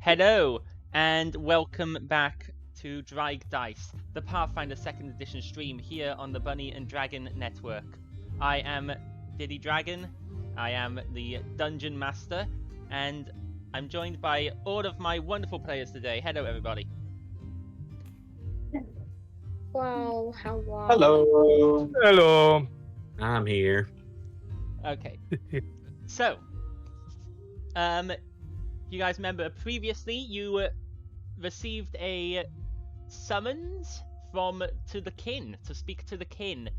Hello, and welcome back to Draig Dice, the Pathfinder 2nd Edition stream here on the Bunny and Dragon Network. I am Diddy Dragon, I am the Dungeon Master, and I'm joined by all of my wonderful players today. Hello, everybody. Wow, hello. Hello. Hello. I'm here. Okay, so, you guys remember previously you received a summons to the kin to speak to the kin,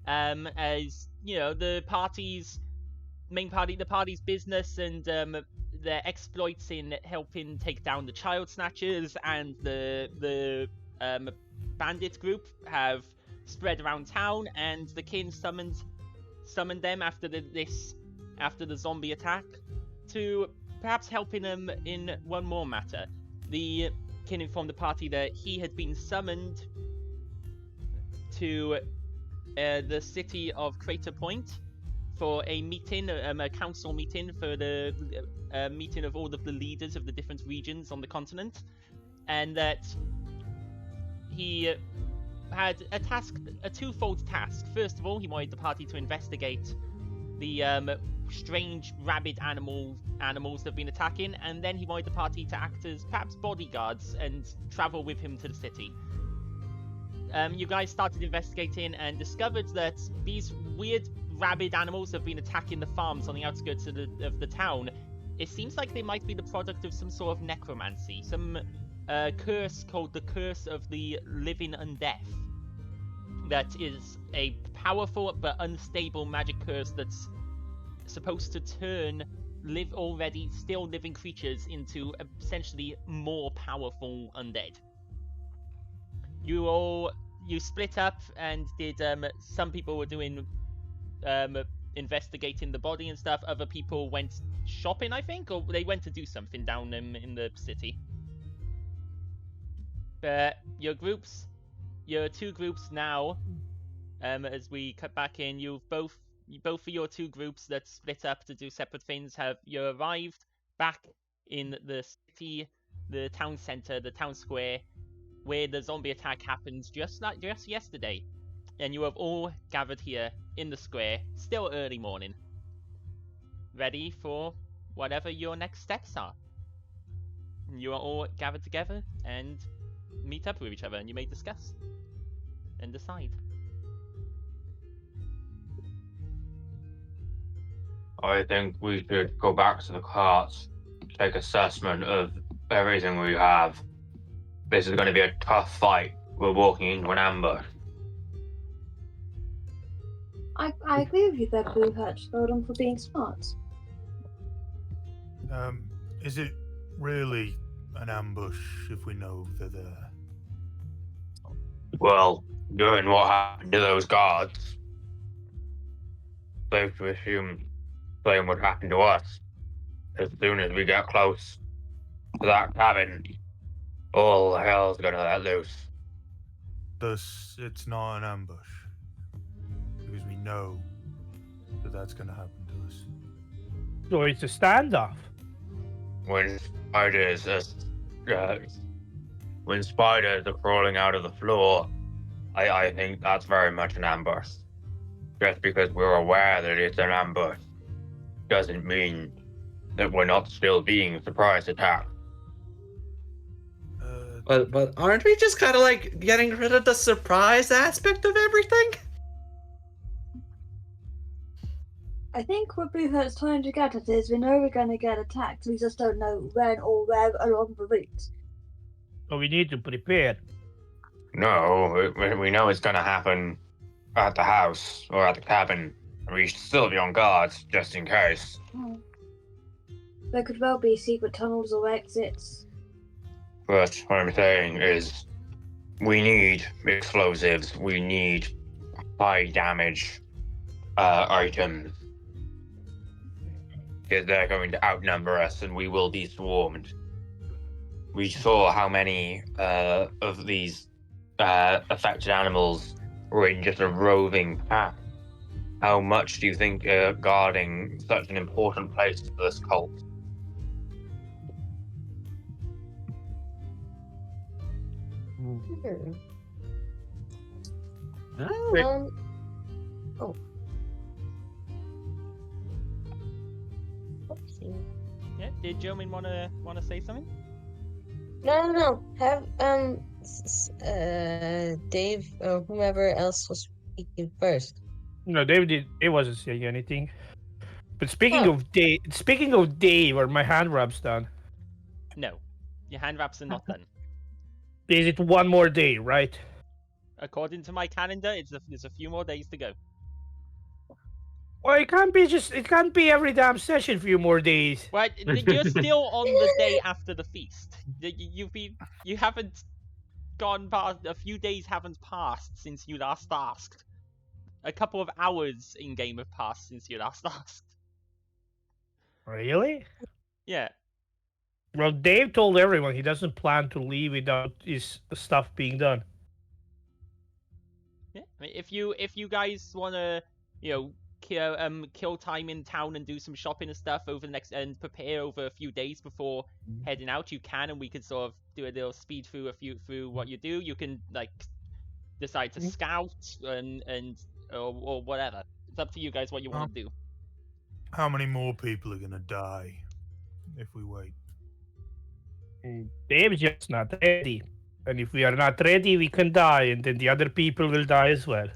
as you know the party's business and their exploits in helping take down the child snatchers and the bandit group have spread around town, and the kin summoned them after the zombie attack to perhaps helping them in one more matter. The kin informed the party that he had been summoned to the city of Crater Point for a meeting, a council meeting for the meeting of all of the leaders of the different regions on the continent, and that he had a twofold task. First of all, he wanted the party to investigate the strange rabid animals that have been attacking, and then he wanted the party to act as perhaps bodyguards and travel with him to the city. You guys started investigating and discovered that these weird rabid animals have been attacking the farms on the outskirts of the town. It seems like they might be the product of some sort of necromancy, some curse called the Curse of the Living Undeath. That is a powerful but unstable magic curse that's supposed to turn already still living creatures into essentially more powerful undead. You split up and did some people were doing investigating the body and stuff. Other people went shopping, I think, or they went to do something down in the city. Your two groups now, as we cut back in, both of your two groups that split up to do separate things you arrived back in the city, the town center, the town square, where the zombie attack happened just yesterday, and you have all gathered here in the square, still early morning, ready for whatever your next steps are. You are all gathered together and meet up with each other, and you may discuss and decide. I think we should go back to the carts, take assessment of everything we have. This is going to be a tough fight. We're walking into an ambush. I agree with you there, Blue Hatch. Well done for being smart. Is it really an ambush if we know they're there? Well, given what happened to those guards, safe to assume the same would happen to us. As soon as we get close to that cabin, all hell's going to let loose. Thus, it's not an ambush. Because we know that that's going to happen to us. So it's a standoff. When spiders are crawling out of the floor, I think that's very much an ambush. Just because we're aware that it's an ambush doesn't mean that we're not still being surprise attacked. But aren't we just kind of like getting rid of the surprise aspect of everything? I think what Blue Hat's trying to get at is we know we're going to get attacked, we just don't know when or where along the route. So we need to prepare. No, we know it's going to happen at the house or at the cabin. We should still be on guard just in case. There could well be secret tunnels or exits. But what I'm saying is, we need explosives. We need high damage items. Because they're going to outnumber us and we will be swarmed. We saw how many of these affected animals were in just a roving pack. How much do you think guarding such an important place for this cult? Hmm. Wait. Oopsie. Yeah. Did Jomin wanna say something? No. Have Dave or whoever else was speaking first. No, Dave wasn't saying anything. But speaking Oh. of Dave, are my hand wraps done? No. Your hand wraps are not done. Is it one more day, right? According to my calendar, there's a few more days to go. Well, it can't be every damn session a few more days. Well, you're still on the day after the feast. You haven't gone past, a few days haven't passed since you last asked. A couple of hours in game have passed since you last asked. Really? Yeah. Well, Dave told everyone he doesn't plan to leave without his stuff being done. Yeah. I mean, if you guys wanna, kill time in town and do some shopping and stuff over the next and prepare over a few days before heading out, you can, and we can sort of do a little speed through what you do. You can like decide to scout or whatever. It's up to you guys what you want to do. How many more people are gonna die if we wait? Dave's just not ready. And if we are not ready, we can die, and then the other people will die as well.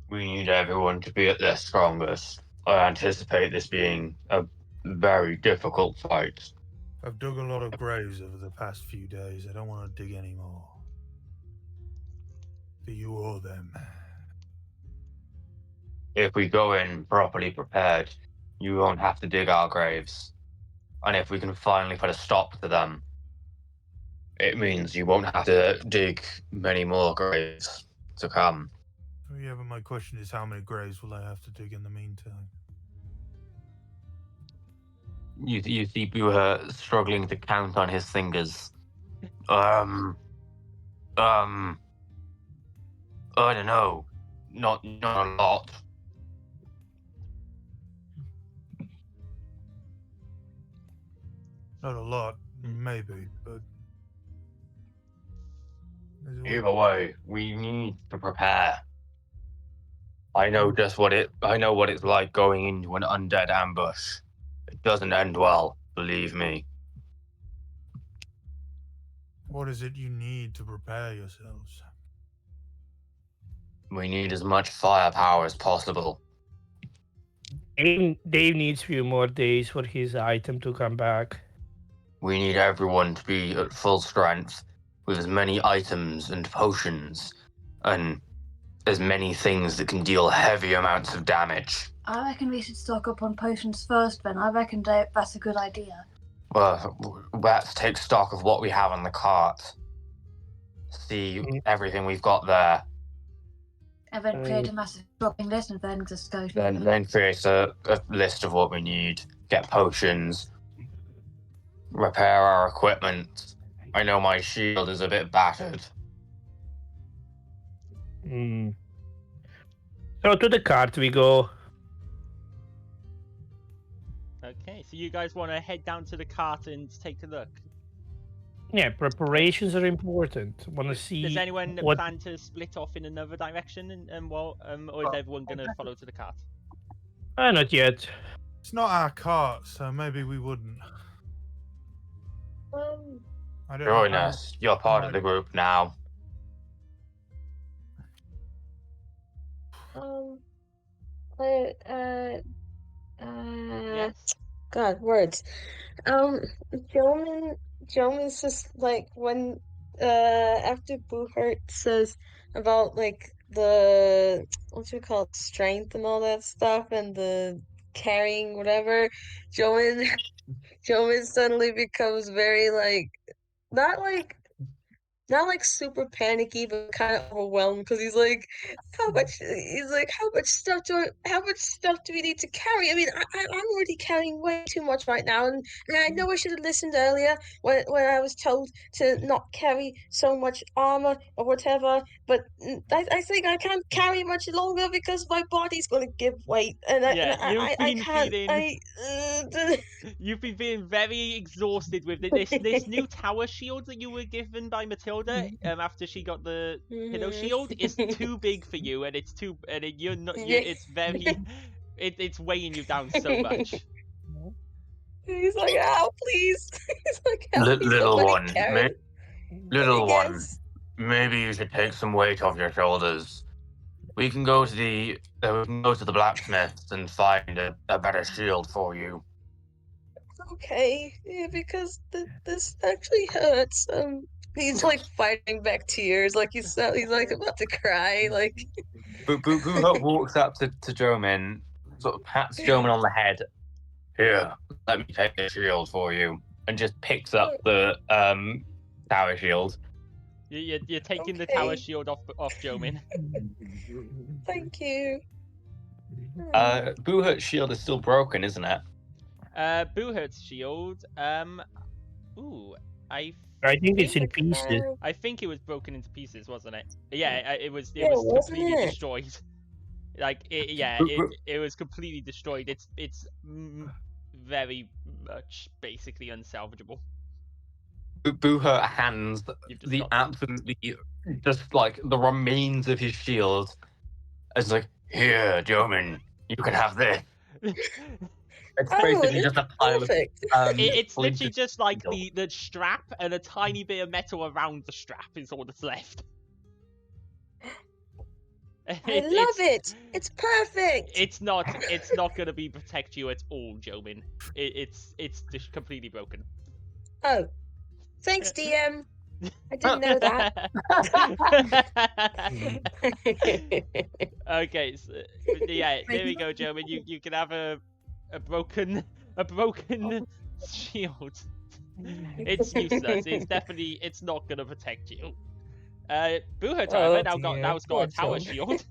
We need everyone to be at their strongest. I anticipate this being a very difficult fight. I've dug a lot of graves over the past few days. I don't want to dig any more. For you or them. If we go in properly prepared, you won't have to dig our graves. And if we can finally put a stop to them, it means you won't have to dig many more graves to come. Yeah, but my question is, how many graves will I have to dig in the meantime? You see Buha struggling to count on his fingers. I don't know. Not a lot. Not a lot, maybe, but... Either way, we need to prepare. I know what it's like going into an undead ambush. It doesn't end well, believe me. What is it you need to prepare yourselves? We need as much firepower as possible. Dave needs a few more days for his item to come back. We need everyone to be at full strength with as many items and potions and as many things that can deal heavy amounts of damage. I reckon we should stock up on potions first, then. I reckon that's a good idea. Well, let's take stock of what we have on the cart. See everything we've got there. And then create a massive shopping list and then just go through it. Then create a list of what we need. Get potions. Repair our equipment. I know my shield is a bit battered. So to the cart we go. Okay, so you guys want to head down to the cart and take a look? Yeah, preparations are important. Want to see. Does anyone what... plan to split off in another direction, or is everyone going to follow to the cart? Not yet. It's not our cart, so maybe we wouldn't. I don't Join know. us. You're part of the group now. Yes. God, words. Joman's just like when after Boohurt says about like the what's it called, strength and all that stuff and the carrying whatever, Joman suddenly becomes very like not like super panicky, but kind of overwhelmed because he's like, how much stuff do we need to carry? I mean, I'm already carrying way too much right now, and I know I should have listened earlier when I was told to not carry so much armor or whatever. But I think I can't carry much longer because my body's gonna give weight, and I can't. You've been feeling very exhausted with this new tower shield that you were given by Matilda. shoulder after she got the pillow shield is too big for you, and it's too you're not. It's very it's weighing you down so much. He's like, "Oh, please!" He's like, "Help me, Little somebody one, carry." little one, Yes. maybe you should take some weight off your shoulders. We can go to the blacksmiths and find a better shield for you. Okay, yeah, because this actually hurts. He's like fighting back tears, like he's like about to cry, like. Boo walks up to Jomin, sort of pats Jomin on the head. Here, let me take the shield for you, and just picks up the tower shield. You're taking the tower Okay. shield off Jomin. Thank you. Boohert's shield is still broken, isn't it? Boohert's shield. Ooh, I think it's in Like, pieces. I think it was broken into pieces, wasn't it? Yeah, it was. It Yeah, was wasn't completely it? destroyed. Like it was completely destroyed. It's very much basically unsalvageable. Boohert hands You've just the got absolutely just like the remains of his shield. It's like, here, Jomin, you can have this. It's Oh, basically this just a pile perfect. of it's literally splintered just like steel. the strap and a tiny bit of metal around the strap is all that's left. I love it. It's perfect. It's not gonna be protect you at all, Jomin. It's just completely broken. Oh, thanks, DM. I didn't know that. Okay, so, yeah, there we go, Jomin. You can have a broken shield. It's useless. It's not gonna protect you. Boohert, however, now has got a tower shield,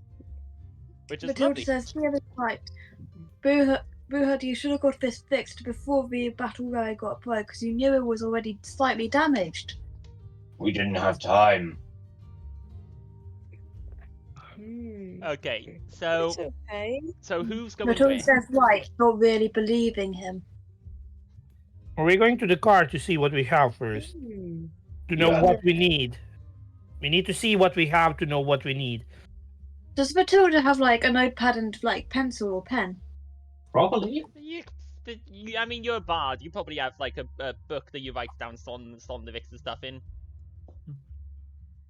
which is Matilda lovely. says, "Yeah, that's right. Boohert, you should have got this fixed before the battle royale got played, because you knew it was already slightly damaged." We didn't have time. Okay, so It's okay. who's going Matilda where? says, "Right, not really believing him." We're going to the car to see what we have first. To know Yeah. what we need. We need to see what we have to know what we need. Does Matilda have like a notepad and like pencil or pen? Probably. I mean, you're a bard. You probably have like a book that you write down Sondervix and stuff in.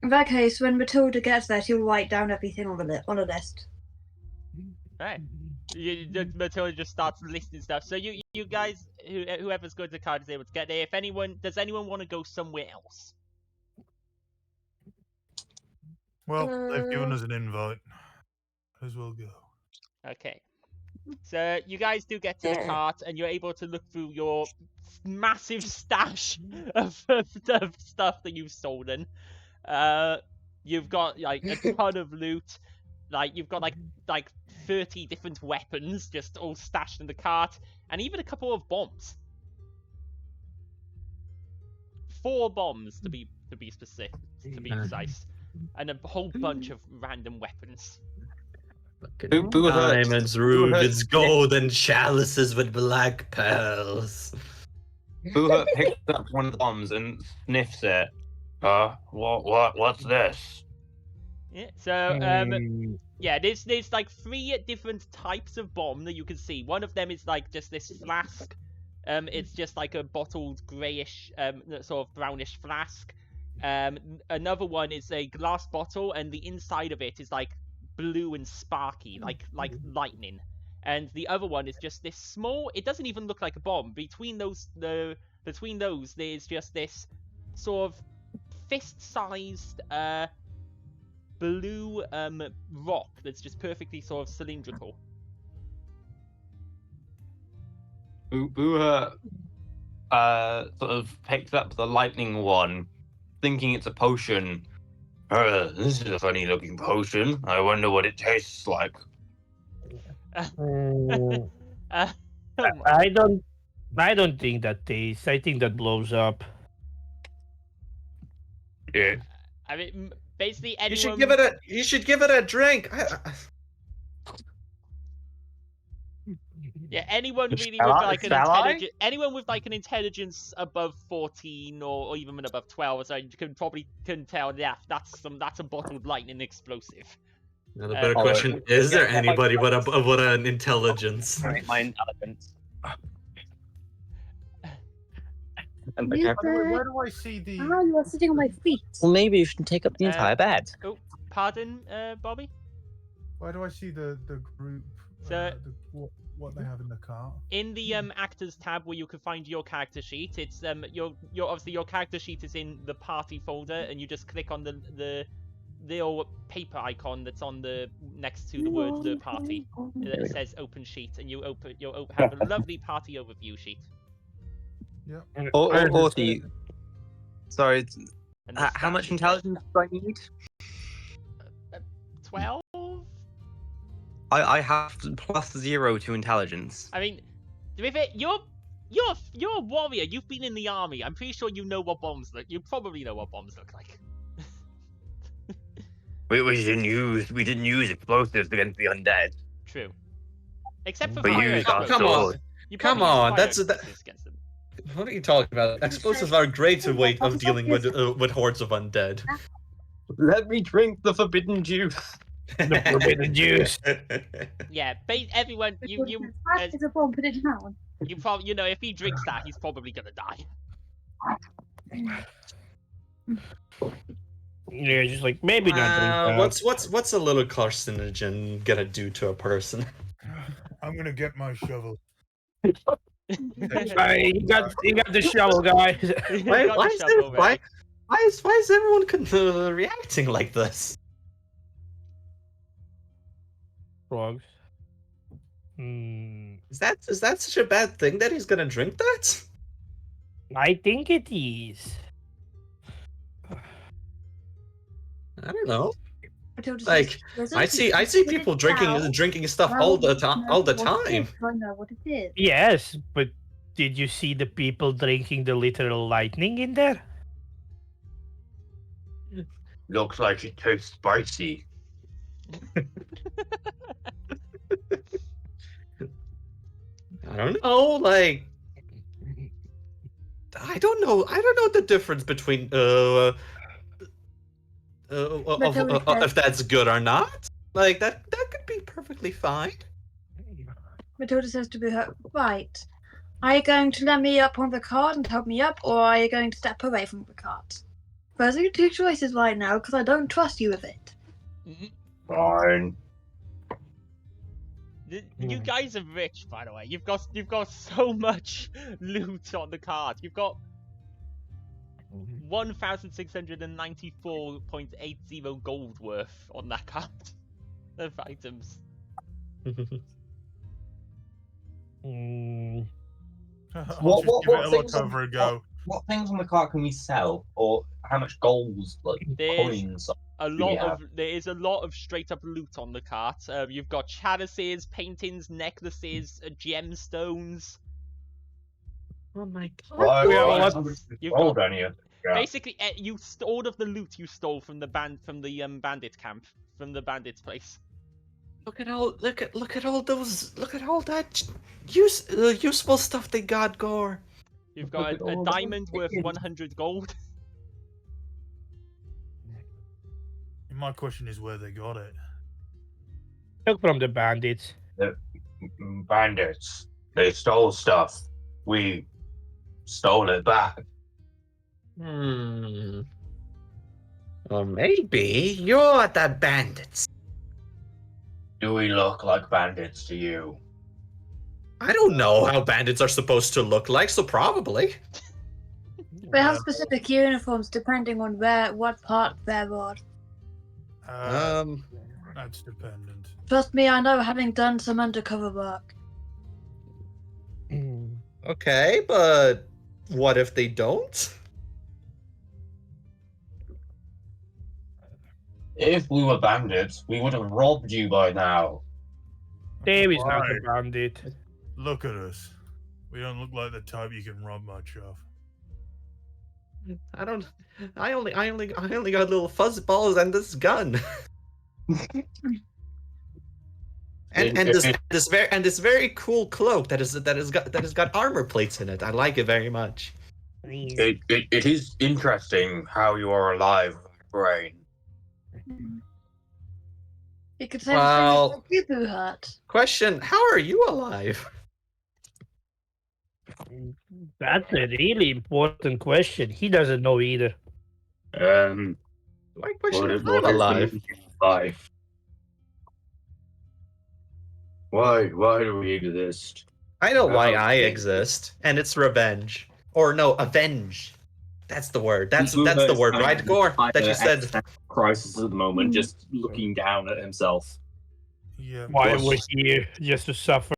In that case, when Matilda gets there, she'll write down everything on a list. Right. Matilda just starts listing stuff. So you guys, whoever's going to the card is able to get there. Does anyone want to go somewhere else? Well, they've given us an invite. As well go. Okay. So you guys do get to the cart, and you're able to look through your massive stash of stuff that you've stolen. You've got like a ton of loot. Like you've got like 30 different weapons just all stashed in the cart, and even a couple of bombs. 4 bombs to be specific, to be precise, and a whole bunch of random weapons. Diamonds, rubies, golden chalices with black pearls. Boohert picks up one of the bombs and sniffs it. What's this? Yeah. So yeah, there's like 3 different types of bomb that you can see. One of them is like just this flask. It's just like a bottled grayish, sort of brownish flask. Another one is a glass bottle, and the inside of it is like blue and sparky, like lightning. And the other one is just this small. It doesn't even look like a bomb. Between those, there's just this sort of fist-sized blue rock that's just perfectly sort of cylindrical. Boohert sort of picks up the lightning one, thinking it's a potion. This is a funny looking potion. I wonder what it tastes like. I don't think that tastes. I think that blows up. Yeah. I mean, basically anyone. You should give it a drink. Yeah, anyone Which really shall with I- like an shall I? anyone with like an intelligence above 14 or even above 12, so you can tell that's a bottled lightning explosive. Now the better Oh, question: Is there yeah, anybody with an intelligence? My intelligence. And You okay. Where do I see the? Ah, you are sitting on my feet. Well, maybe you should take up the Uh, entire bed. Oh, pardon, Bobby. Where do I see the group? So- What they have in the cart? In the actors tab where you can find your character sheet, it's your obviously your character sheet is in the party folder, and you just click on the little paper icon that's on the next to the word the party. It says open sheet, and you'll have a lovely party overview sheet. Also, sorry, And the how much stats. intelligence do I need? 12? I have +0 to intelligence. I mean, to be fair, you're a warrior. You've been in the army. I'm pretty sure you know what bombs look. You probably know what bombs look like. We didn't use explosives against the undead. True. Except for But fire you got explosives. Come on. sword. You Come probably use on, fire that's- explosives against them. What are you talking about? Explosives are a great way of dealing with hordes of undead. Let me drink the forbidden juice. The forbidden juice. Yeah, everyone, you It's a bomb, put it down. probably if he drinks that, he's probably gonna die. Yeah, just like maybe not drink that. What's a little carcinogen gonna do to a person? I'm gonna get my shovel. Hey, you got the shovel, guys. Why is everyone reacting like this? Frogs. Hmm. Is that such a bad thing that he's gonna drink that? I think it is. I don't know. Matilda says, Like, "Doesn't I see put it people down. drinking stuff Well, all the no, time. what it is, I know what it is. Yes, but did you see the people drinking the literal lightning in there? Looks like it tastes spicy. I don't know. Like, I don't know the difference between if that's good or not. Like that could be perfectly fine. Matilda says to her, right, are you going to let me up on the cart and help me up, or are you going to step away from the cart? Those are your two choices right now, because I don't trust you with it. Fine. You guys are rich, by the way. You've got so much loot on the cart. You've got 1,694.80 gold worth on that cart of items. Hmm. I'll just give it a look over and go. What things on the cart can we sell, or how much golds, like There's coins? there is a lot of straight up loot on the cart. You've got chalices, paintings, necklaces, gemstones. Oh my You've got basically all of the loot you stole from the bandit camp, from the bandits place. Look at all that useful stuff they got, Gore. You've got a diamond worth 100 gold. My question is where they got it. Took from the bandits. Bandits. They stole stuff. We stole it back. Well, maybe you're the bandits. Do we look like bandits to you? I don't know how bandits are supposed to look like, so probably. They have specific uniforms depending on what part they're on. That's dependent. Trust me, I know, having done some undercover work. Okay, but what if they don't? If we were bandits, we would have robbed you by now. Davy's not a Right. bandit. Look at us. We don't look like the type you can rob much of. I only got little fuzz balls and this gun. And this very cool cloak that has got armor plates in it. I like it very much. It is interesting how you are alive, brain. You could say Well- the same as Boo Hurt. Question: how are you alive? That's a really important question. He doesn't know either. My question: if I'm alive. Life? Why do we exist? I know why Well, I exist, and it's revenge. Or no, avenge. That's the word. That's the word, right, Gore? That you said. Crisis at the moment, just looking down at himself. Yeah. Why What's- we're here just to suffer.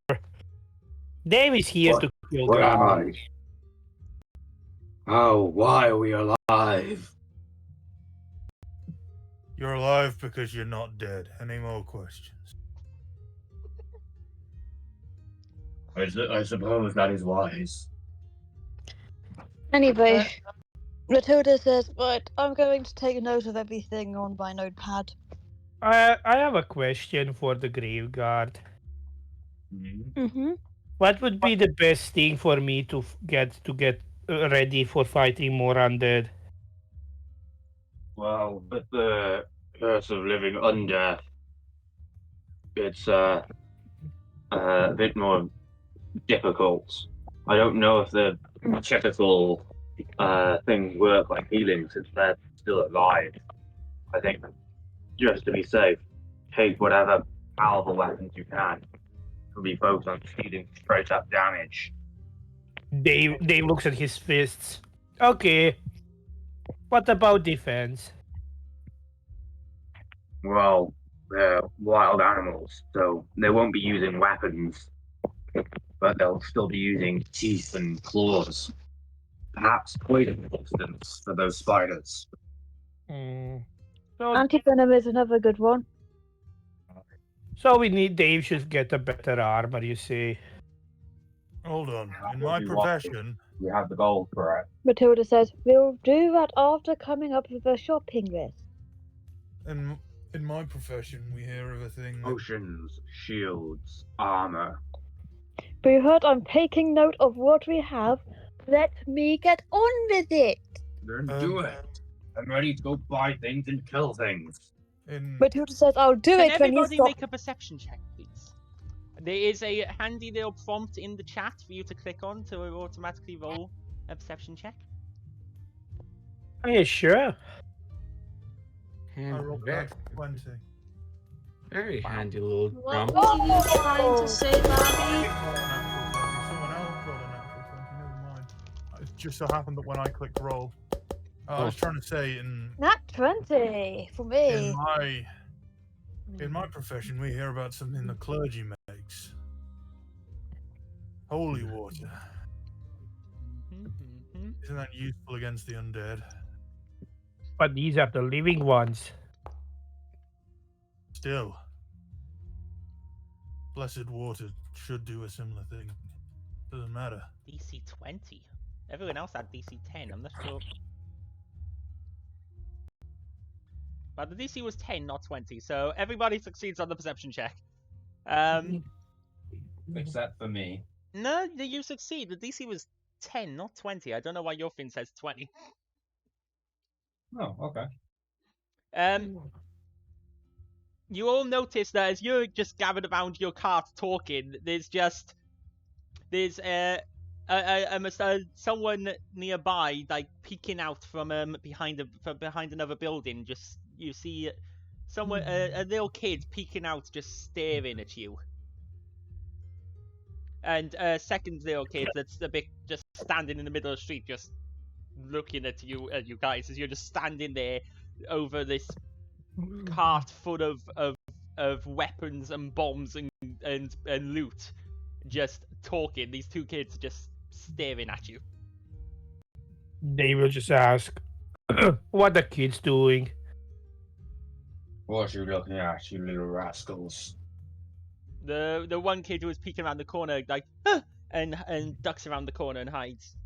Dave is here What- to kill Where am God. I? Oh, why are we alive? You're alive because you're not dead. Any more questions? I suppose that is wise. Anyway, Matilda says, right, I'm going to take a note of everything on my notepad. I have a question for the grave guard. Mm-hmm. What would be the best thing for me to get ready for fighting more undead? Well, with the curse of living under, it's a bit more difficult. I don't know if the typical things work like healing since they're still alive. I think just to be safe, take whatever powerful weapons you can. To be focused on dealing straight up damage. Dave looks at his fists. Okay. What about defense? Well, they're wild animals, so they won't be using weapons, but they'll still be using teeth and claws. Perhaps poison resistance for those spiders. So, Anti-venom is another good one. so Dave should get a better armor, you say. Hold on. How In would my you want profession, We have the gold for it. Matilda says, we'll do that after coming up with a shopping list. in my profession, we hear of a thing that Potions, shields, armor. Boo Hurt, I'm taking note of what we have. Let me get on with it. Then do it. I'm ready to go buy things and kill things. in Matilda says, I'll do Can it when you everybody stop. make a perception check, please? There is a handy little prompt in the chat for you to click on to automatically roll a perception check. Are you sure? I rolled Very, that 20. very handy little What drum. were you trying to say, Daddy? Natural 20. Someone else rolled a natural 20. Never mind. It just so happened that when I clicked roll, I was trying to say Nat 20 for me. in my profession, we hear about something the clergy makes. Holy water. Isn't that useful against the undead? But these are the living ones. Still, blessed water should do a similar thing. Doesn't matter. DC 20. Everyone else had DC 10. I'm not sure. But the DC was 10, not 20. So everybody succeeds on the perception check. Except for me. No, you succeed. The DC was 10, not 20. I don't know why your thing says 20. Oh, okay. You all notice that as you're just gathered around your cart talking, there's someone nearby like peeking out from behind another building. Just you see someone a little kid peeking out, just staring at you. And a second little kid that's a bit just standing in the middle of the street, just looking at you guys as you're just standing there over this cart full of weapons and bombs and loot, just talking. These two kids just staring at you. They will just ask, what the kids doing? What are you looking at, you little rascals? The one kid who was peeking around the corner, like, "Ah!" and ducks around the corner and hides.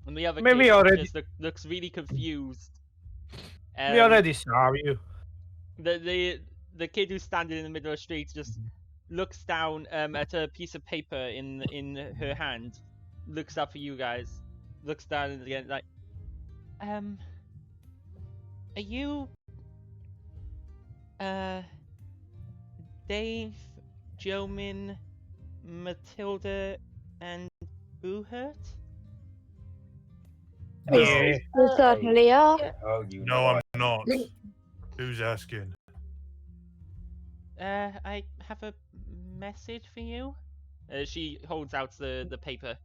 And the other Maybe kid already- just looks really confused. We already saw you. The kid who's standing in the middle of the street just looks down at a piece of paper in her hand, looks up at you guys, looks down again like, are you Dave, Jomin, Matilda, and Boohurt? Yeah. You certainly are. Oh, you No, I'm not. Who's asking? I have a message for you. She holds out the paper.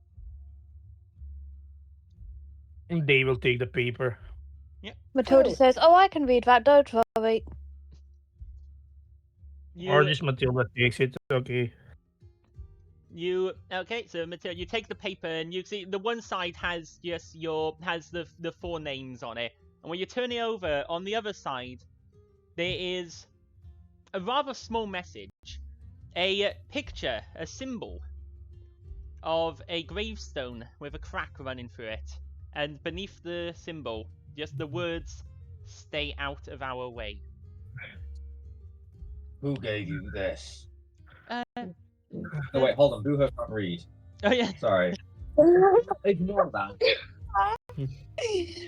They will take the paper. Matilda says, "Oh, I can read that. Don't worry." Or just Matilda takes it. Okay. Okay? So Matilda, you take the paper and you see the one side has just the four names on it, and when you turn it over, on the other side, there is a rather small message, a picture, a symbol of a gravestone with a crack running through it, and beneath the symbol, just the words, "Stay out of our way." Who gave you this? Oh, No, wait, hold on. Who can't read? Oh yeah. Sorry. Ignore that.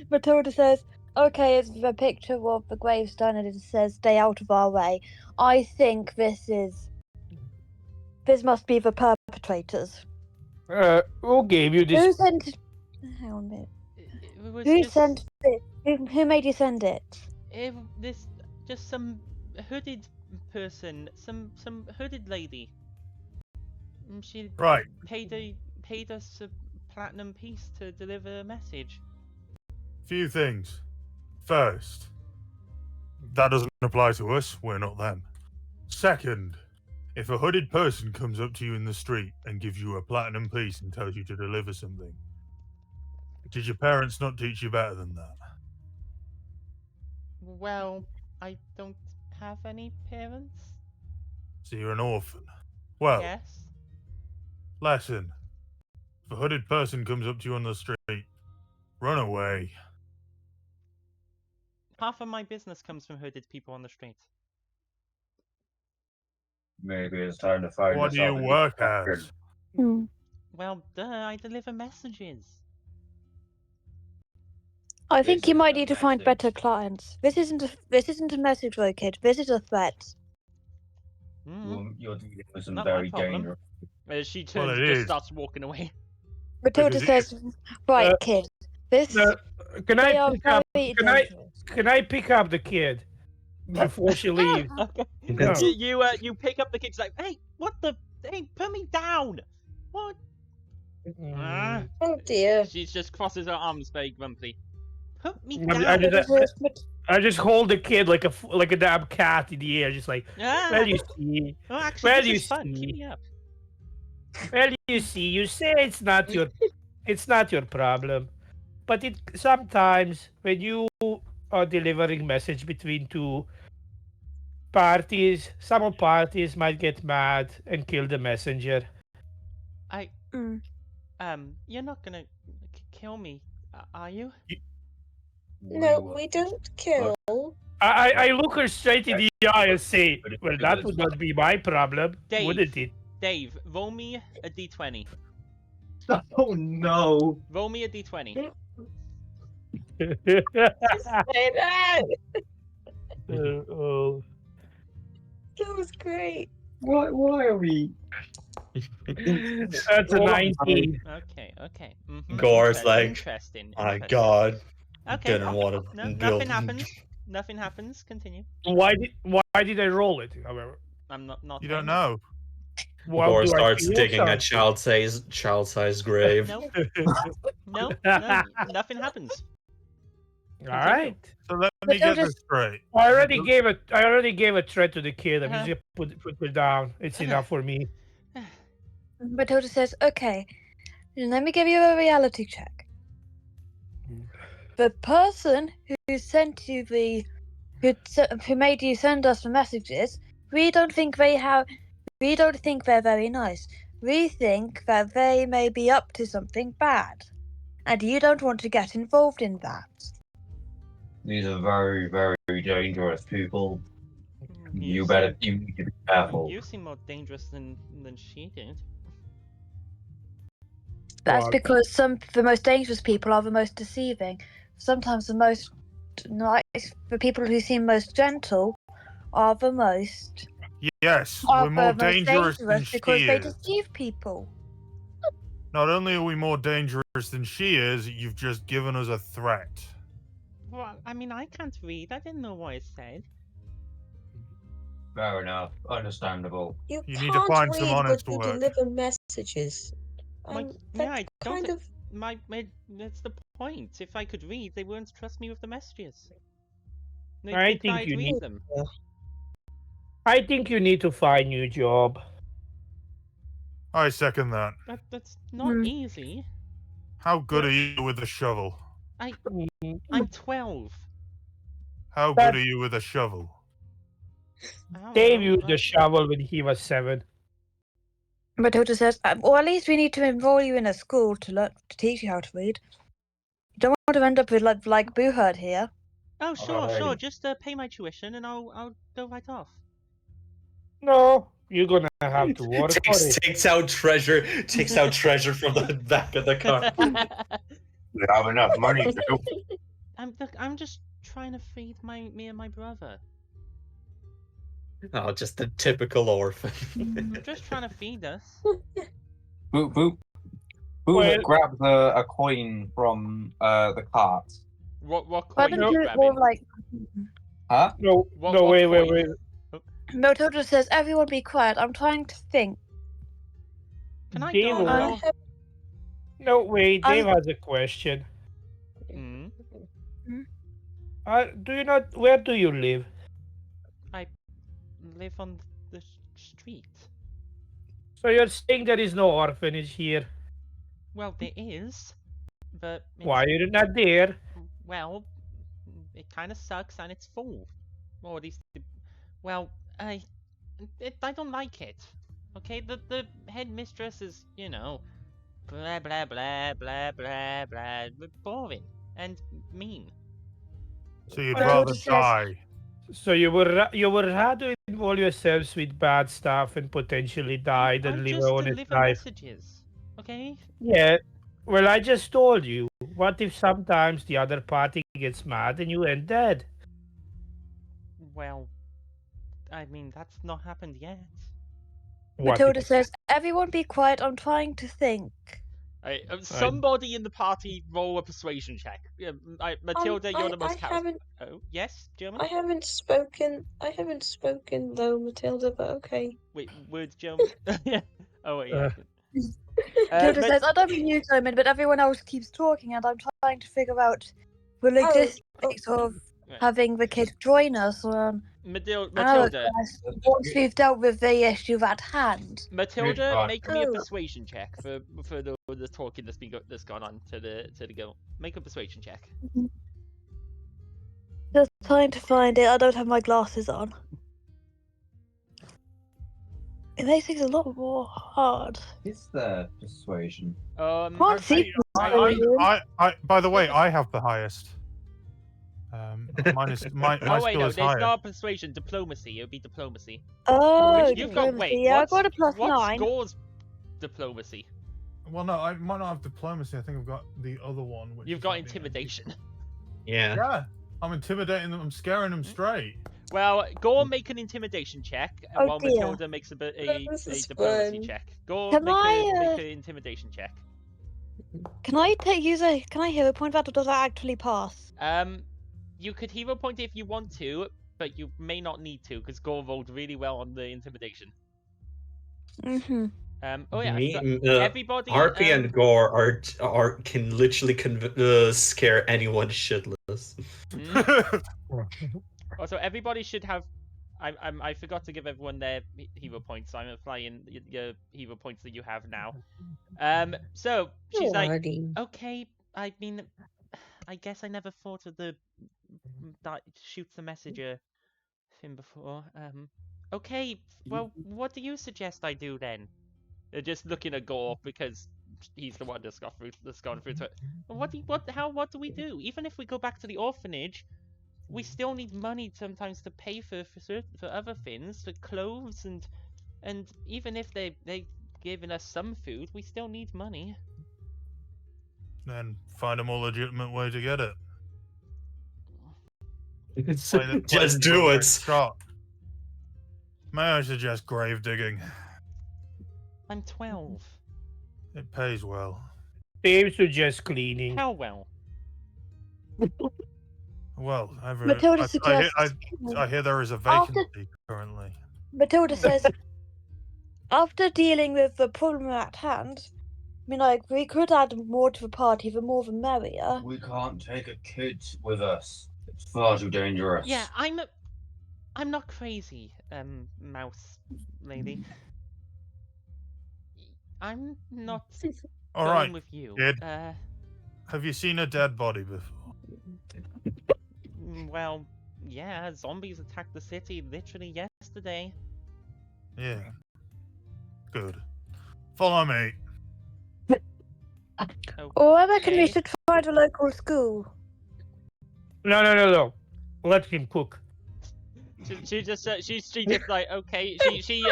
Matilda says, "Okay, it's a picture of the gravestone and it says, 'Stay out of our way.' I think this must be the perpetrators. Who gave you this? Who sent it? Hang on a minute. It was Who just, sent it? Who made you send it? this just some hooded person, some hooded lady. She Right. paid us a platinum piece to deliver a message. Few things. First, that doesn't apply to us. We're not them. Second, if a hooded person comes up to you in the street and gives you a platinum piece and tells you to deliver something, did your parents not teach you better than that? Well, I don't have any parents. So you're an orphan. Well, Yes. lesson. If a hooded person comes up to you on the street, run away. Half of my business comes from hooded people on the street. Maybe it's time to find What do yourself you a new work profession. as? Well, I deliver messages. I This think you isn't might a need to find message. better clients. This isn't a message, though, kid. This is a threat. You're dealing with some Not my very problem. dangerous. She Well, turns, it just is. starts walking away. Matilda Because says, "Right, Uh, kid. This Can they I are pick up? very Can I? dangerous." Can I pick up the kid before she leaves? Okay. No. You pick up the kid's like, hey, what the? Hey, put me down. What? Ah. Oh dear. She just crosses her arms very grumpily. Put me I down. I just hold the kid like a damn cat in the air, just like, Ah. well, you see, Oh, actually, well, this you is fun. Keep see, me up. well, you see, you say it's not your problem, but it sometimes when you are delivering message between two parties, some parties might get mad and kill the messenger. You're not gonna kill me, are you? No, we don't kill. I look her straight in the eye and say, well, that would not be my problem, Dave. wouldn't it? Dave, roll me a d20. Oh no! Roll me a d20. Say that. Oh. That was great. Why are we? That's a 19. Okay. Gore's like, interesting. My interesting. God, Okay. didn't want to No, build. nothing happens. Nothing happens. Continue. Why did I roll it? However, I'm not. You don't saying know. well, Gore do I starts feel digging a something? child-sized grave. No, nothing happens. All right. So let me get this straight. I already gave a threat to the kid. I'm Uh-huh. just gonna put her down. It's enough for me. Matilda says, "Okay, let me give you a reality check. The person who sent you who made you send us the messages, we don't think they're very nice. We think that they may be up to something bad, and you don't want to get involved in that." These are very, very dangerous people. You seem- need to be careful. You seem more dangerous than she did. That's Well- because the most dangerous people are the most deceiving. Sometimes the most nice, the people who seem most gentle are the most Yes, are we're more the most dangerous than dangerous because she they is. deceive people. Not only are we more dangerous than she is, you've just given us a threat. Well, I mean, I can't read. I didn't know what it said. Fair enough. Understandable. You You need to can't find some read, but honest you work. deliver messages. My- That's yeah, I don't kind thi- of. That's the point. If I could read, they wouldn't trust me with the messages. I They'd think I'd you read need- them. I think you need to find new job. I second that. That's not Hmm. easy. How good are you with a shovel? I'm 12. How That- good are you with a shovel? I don't Dave know, used a shovel when he was 7. Matilda says, or at least we need to enroll you in a school to teach you how to read. You don't want to end up with like Boo Herd here. Oh, sure. Alrighty. Just pay my tuition and I'll go right off. No, you're gonna have to work for it. Takes out treasure from the back of the car. We have enough money to. I'm just trying to feed me and my brother. Oh, just a typical orphan. I'm just trying to feed us. Boop boop. Boop Well- grabs a coin from the cart. What Why coin don't are you you do it more grabbing? like Huh? No, What- no, what wait. coin? Matilda says, everyone be quiet. I'm trying to think. Can I Dave go will- now? No, wait. I- Dave has a question. Hmm? Do you not? Where do you live? Live on the street. So you're saying there is no orphanage here? Well, there is, but it's, Why you're not there? well, it kind of sucks and it's full. Or at least, well, I don't like it. Okay, the headmistress is, blah blah blah blah blah blah, boring and mean. So you'd Matilda rather says- die. So you would rather involve yourselves with bad stuff and potentially die I than live just an honest deliver life? messages. Okay. Yeah. Well, I just told you. What if sometimes the other party gets mad and you end dead? Well, I mean that's not happened yet. What Matilda if- says, everyone be quiet. I'm trying to think. Somebody in the party roll a persuasion check. Matilda, you're the most I haven't. Oh, yes, German? I haven't spoken. Though, Matilda. But okay. Wait, words German? Yeah. Oh, wait, yeah. Matilda but- says, I don't mean you, Simon, but everyone else keeps talking, and I'm trying to figure out the logistics of Right. having the kid join us on our Matilda, quest once we've dealt with the issue at hand. Matilda, Right. make me a Oh. persuasion check for the talking that's gone on to the girl. Make a persuasion check. Just trying to find it. I don't have my glasses on. It makes things a lot more hard. Is there persuasion? Can't I- see By the way, I have the highest. Mine is my oh wait, skill no, is there's higher. not persuasion. Diplomacy. It would be diplomacy. Oh, Which you've got. diplomacy. Wait, Yeah, I what's, got a plus what 9. scores diplomacy? Well, no, I might not have diplomacy. I think I've got the other one. Which You've is got like the- intimidation. Yeah. Yeah, I'm intimidating them. I'm scaring them straight. Well, go make an intimidation check, Oh, while dear. Matilda makes a This is diplomacy fun. check. Go Can make I, make an intimidation check. Can I Can I hero point that, or does that actually pass? You could hero point it if you want to, but you may not need to because Gore rolled really well on the intimidation. Mm-hmm. Oh yeah, Me, so everybody. Harpy and Gore can literally scare anyone shitless. Also, everybody should have. I forgot to give everyone their hero points. So I'm applying your hero points that you have now. So she's like, Alrighty. okay. I mean, I guess I never thought of the that shoots the messenger thing before. Okay. Well, what do you suggest I do then? They're just looking at Gore because he's the one that's gone through to it. What do we do? Even if we go back to the orphanage, we still need money sometimes to pay for other things, for clothes and even if they giving us some food, we still need money. Then find a more legitimate way to get it. Just do it. Shot. May I suggest grave digging? I'm 12. It pays well. Dave suggests cleaning. How well? Well, Matilda suggests. I hear there is a vacancy currently. Matilda says, after dealing with the problem at hand, I mean, like, we could add more to the party, the more the merrier. We can't take a kid with us. It's far too dangerous. Yeah, I'm not crazy, mouse lady. I'm not All going right, with you. kid. Have you seen a dead body before? Well, yeah, zombies attacked the city literally yesterday. Yeah. Good. Follow me. Or I reckon we Okay. should find a local school. No. Let him cook. She just like, okay. She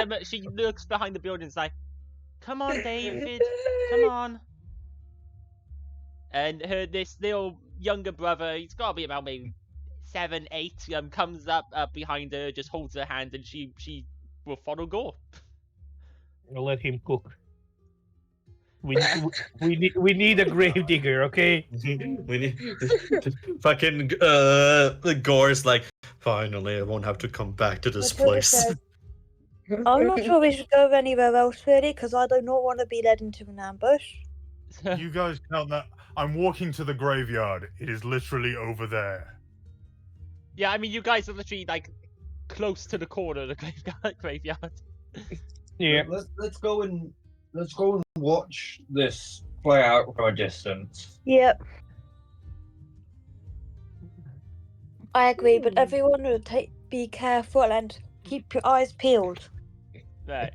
looks behind the buildings like, come on, David, come on. And this little younger brother, he's got to be about maybe 7, 8, comes up behind her, just holds her hand, and she will follow Gore. Let him cook. We need a grave digger, okay? We need fucking Gore's like, finally I won't have to come back to this Matilda place. says, I'm not sure we should go anywhere else, really, because I do not want to be led into an ambush. You guys count that? I'm walking to the graveyard. It is literally over there. Yeah, I mean, you guys are literally like close to the corner of the graveyard. Yeah. Let's go and watch this play out from a distance. Yep. I agree, but everyone will be careful and keep your eyes peeled. Right.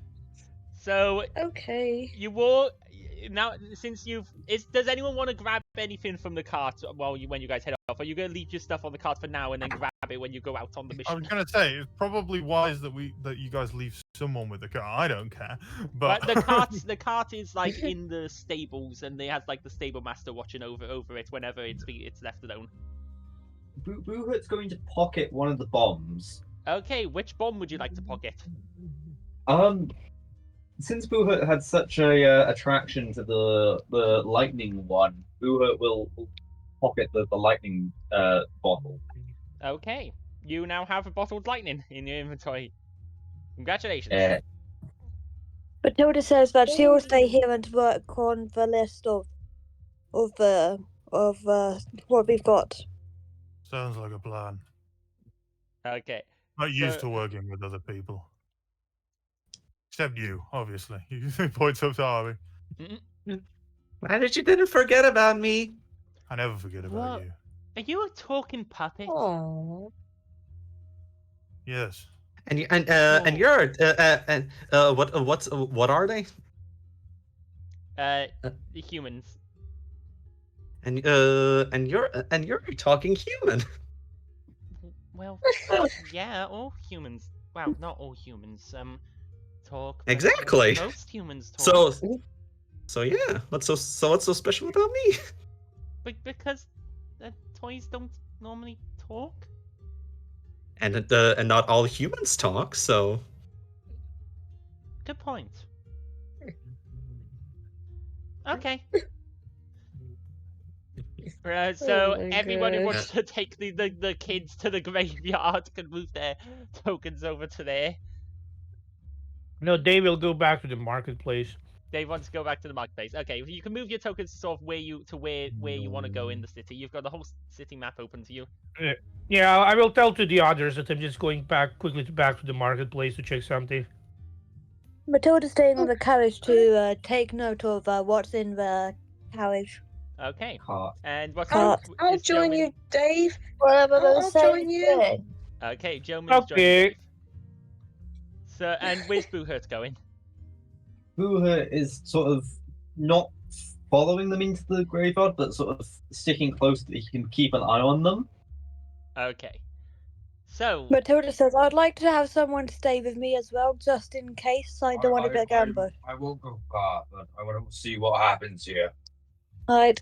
So Okay. you all now, since does anyone want to grab anything from the cart when you guys head off? Are you gonna leave your stuff on the cart for now and then grab it when you go out on the I mission? was gonna say it's probably wise that you guys leave someone with the car. I don't care, but the cart is like in the stables, and they has like the stable master watching over it whenever it's left alone. Boohurt's going to pocket one of the bombs. Okay, which bomb would you like to pocket? Since Boohurt had such a attraction to the lightning one, Boohurt will pocket the lightning bottle. Okay, you now have a bottled lightning in your inventory. Congratulations. Yeah. Matilda says that she will stay here and work on the list of what we've got. sounds like a plan. Okay. Not used So- to working with other people. Except you, obviously. You points up to Harvey. Why did you didn't forget about me? I never forget about What? you. Are you a talking puppet? Aww. Yes. And you're what are they? The humans. And you're a talking human. Well, yeah, all humans. Well, not all humans. Talk. but Exactly. Most humans talk. So yeah. What's so special about me? Because toys don't normally talk. And not all humans talk. So Good point. Okay. So Oh my everyone who gosh. wants to take the kids to the graveyard can move their tokens over to there. No, they will go back to the marketplace. They want to go back to the marketplace. Okay, you can move your tokens sort of where you want to go in the city. You've got the whole city map open to you. Yeah, I will tell to the others that I'm just going back quickly back to the marketplace to check something. Matilda's staying on the carriage to take note of what's in the carriage. Okay. Cart. And what's I'll is join Joe you, Dave. Whatever I'll join you. Okay, Joe means Okay. joining. So, and where's Boohurt going? Boohurt is sort of not following them into the graveyard, but sort of sticking close so that he can keep an eye on them. Okay. So, Matilda says, I'd like to have someone stay with me as well, just in case. I don't want to get ambushed. I will go far, but I want to see what happens here. I'd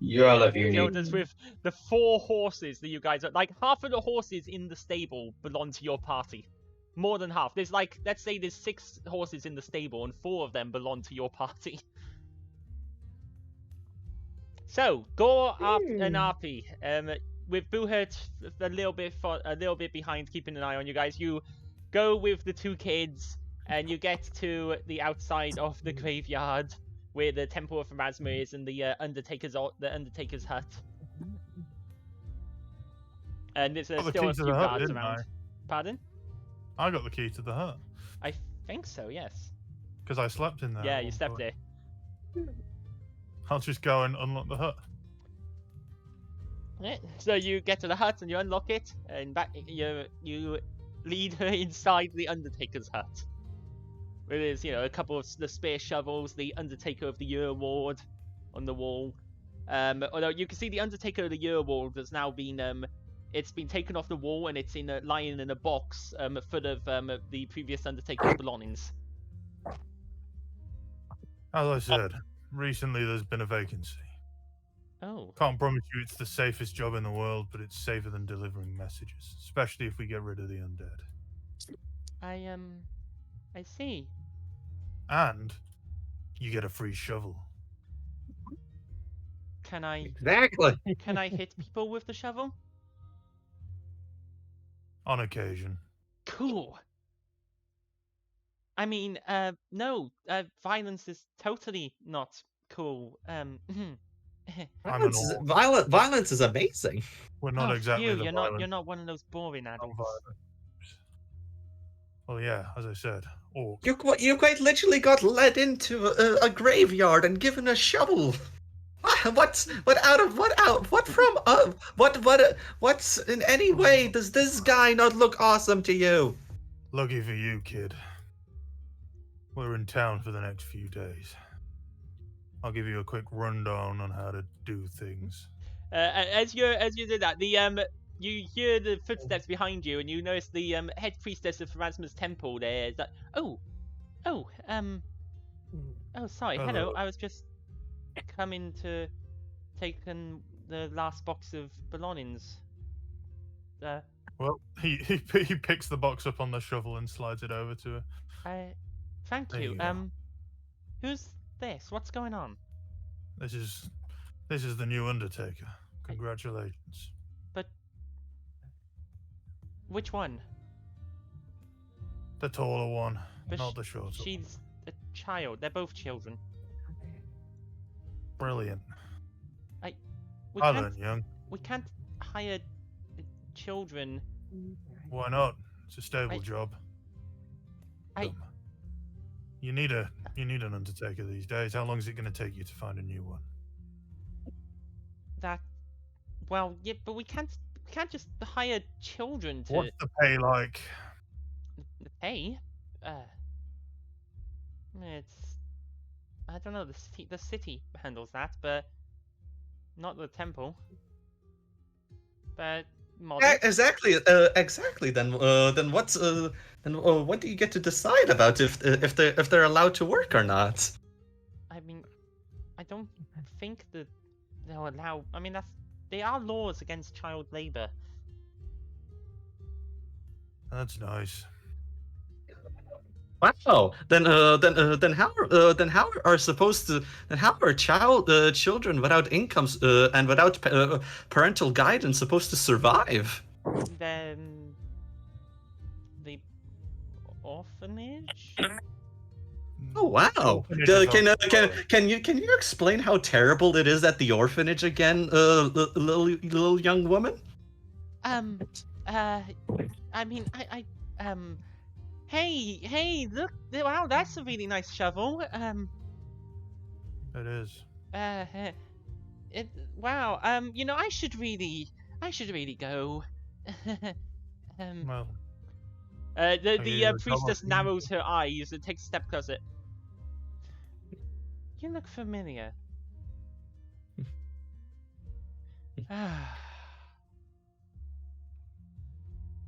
Yell if you need. Tilda's with the 4 horses that you guys are like. Half of the horses in the stable belong to your party. More than half. There's like, let's say there's 6 horses in the stable, and 4 of them belong to your party. So, Gore and RP, with Boohurt a little bit behind, keeping an eye on you guys. You go with the 2 kids, and you get to the outside of the graveyard, where the Temple of Pharasma is, and the Undertaker's hut. And there's Got the still key a to few the hut, guards didn't around. I? Pardon? I got the key to the hut I think so, yes. because I slept in there. Yeah, at you one stepped point. there. I'll just go and unlock the hut. Right, so you get to the hut and you unlock it, and back you lead her inside the Undertaker's hut. Where there's, a couple of the spare shovels, the Undertaker of the Year award on the wall. Although you can see the Undertaker of the Year award has now been it's been taken off the wall, and it's lying in a box full of the previous Undertaker's belongings. As I said, recently there's been a vacancy. Oh. Can't promise you it's the safest job in the world, but it's safer than delivering messages, especially if we get rid of the undead. I see. And you get a free shovel. Can I Exactly. can I hit people with the shovel? On occasion. Cool. I mean, no, violence is totally not cool. I'm an Violence is amazing. We're not exactly the you're violent, not one of those boring adults. non-violent. Well, yeah, as I said, orc. You quite literally got led into a graveyard and given a shovel. What's in any way does this guy not look awesome to you? Lucky for you, kid. We're in town for the next few days. I'll give you a quick rundown on how to do things. As you do that, you hear the footsteps behind you, and you notice the head priestess of Pharasma's temple there. Is that, sorry, hello. Hello. I was just coming to take the last box of belongings. Well, he picks the box up on the shovel and slides it over to her. Thank There you. you go. Who's this? What's going on? This is the new Undertaker. Congratulations. But which one? The taller one, But not the shorter. She's a child. They're both children. Brilliant. We I can't- learned young. We can't hire children. Why not? It's a stable job. I- You need an Undertaker these days. How long is it going to take you to find a new one? Well, yeah, but we can't just hire children to What's the pay like? pay. It's, I don't know. The city handles that, but not the temple. But modest. Exactly. Then what do you get to decide about if they're allowed to work or not? I mean, I don't think that they'll allow. I mean, there are laws against child labor. That's nice. Wow. Then how are children without incomes and without parental guidance supposed to survive? Then the orphanage. Oh wow! Orphanage is Can you explain how terrible it is at the orphanage again, little young woman? I mean, hey, look! Wow, that's a really nice shovel. It is. Wow. I should really go. Well, The you priestess trouble- narrows her eyes and takes a step closer. You look familiar.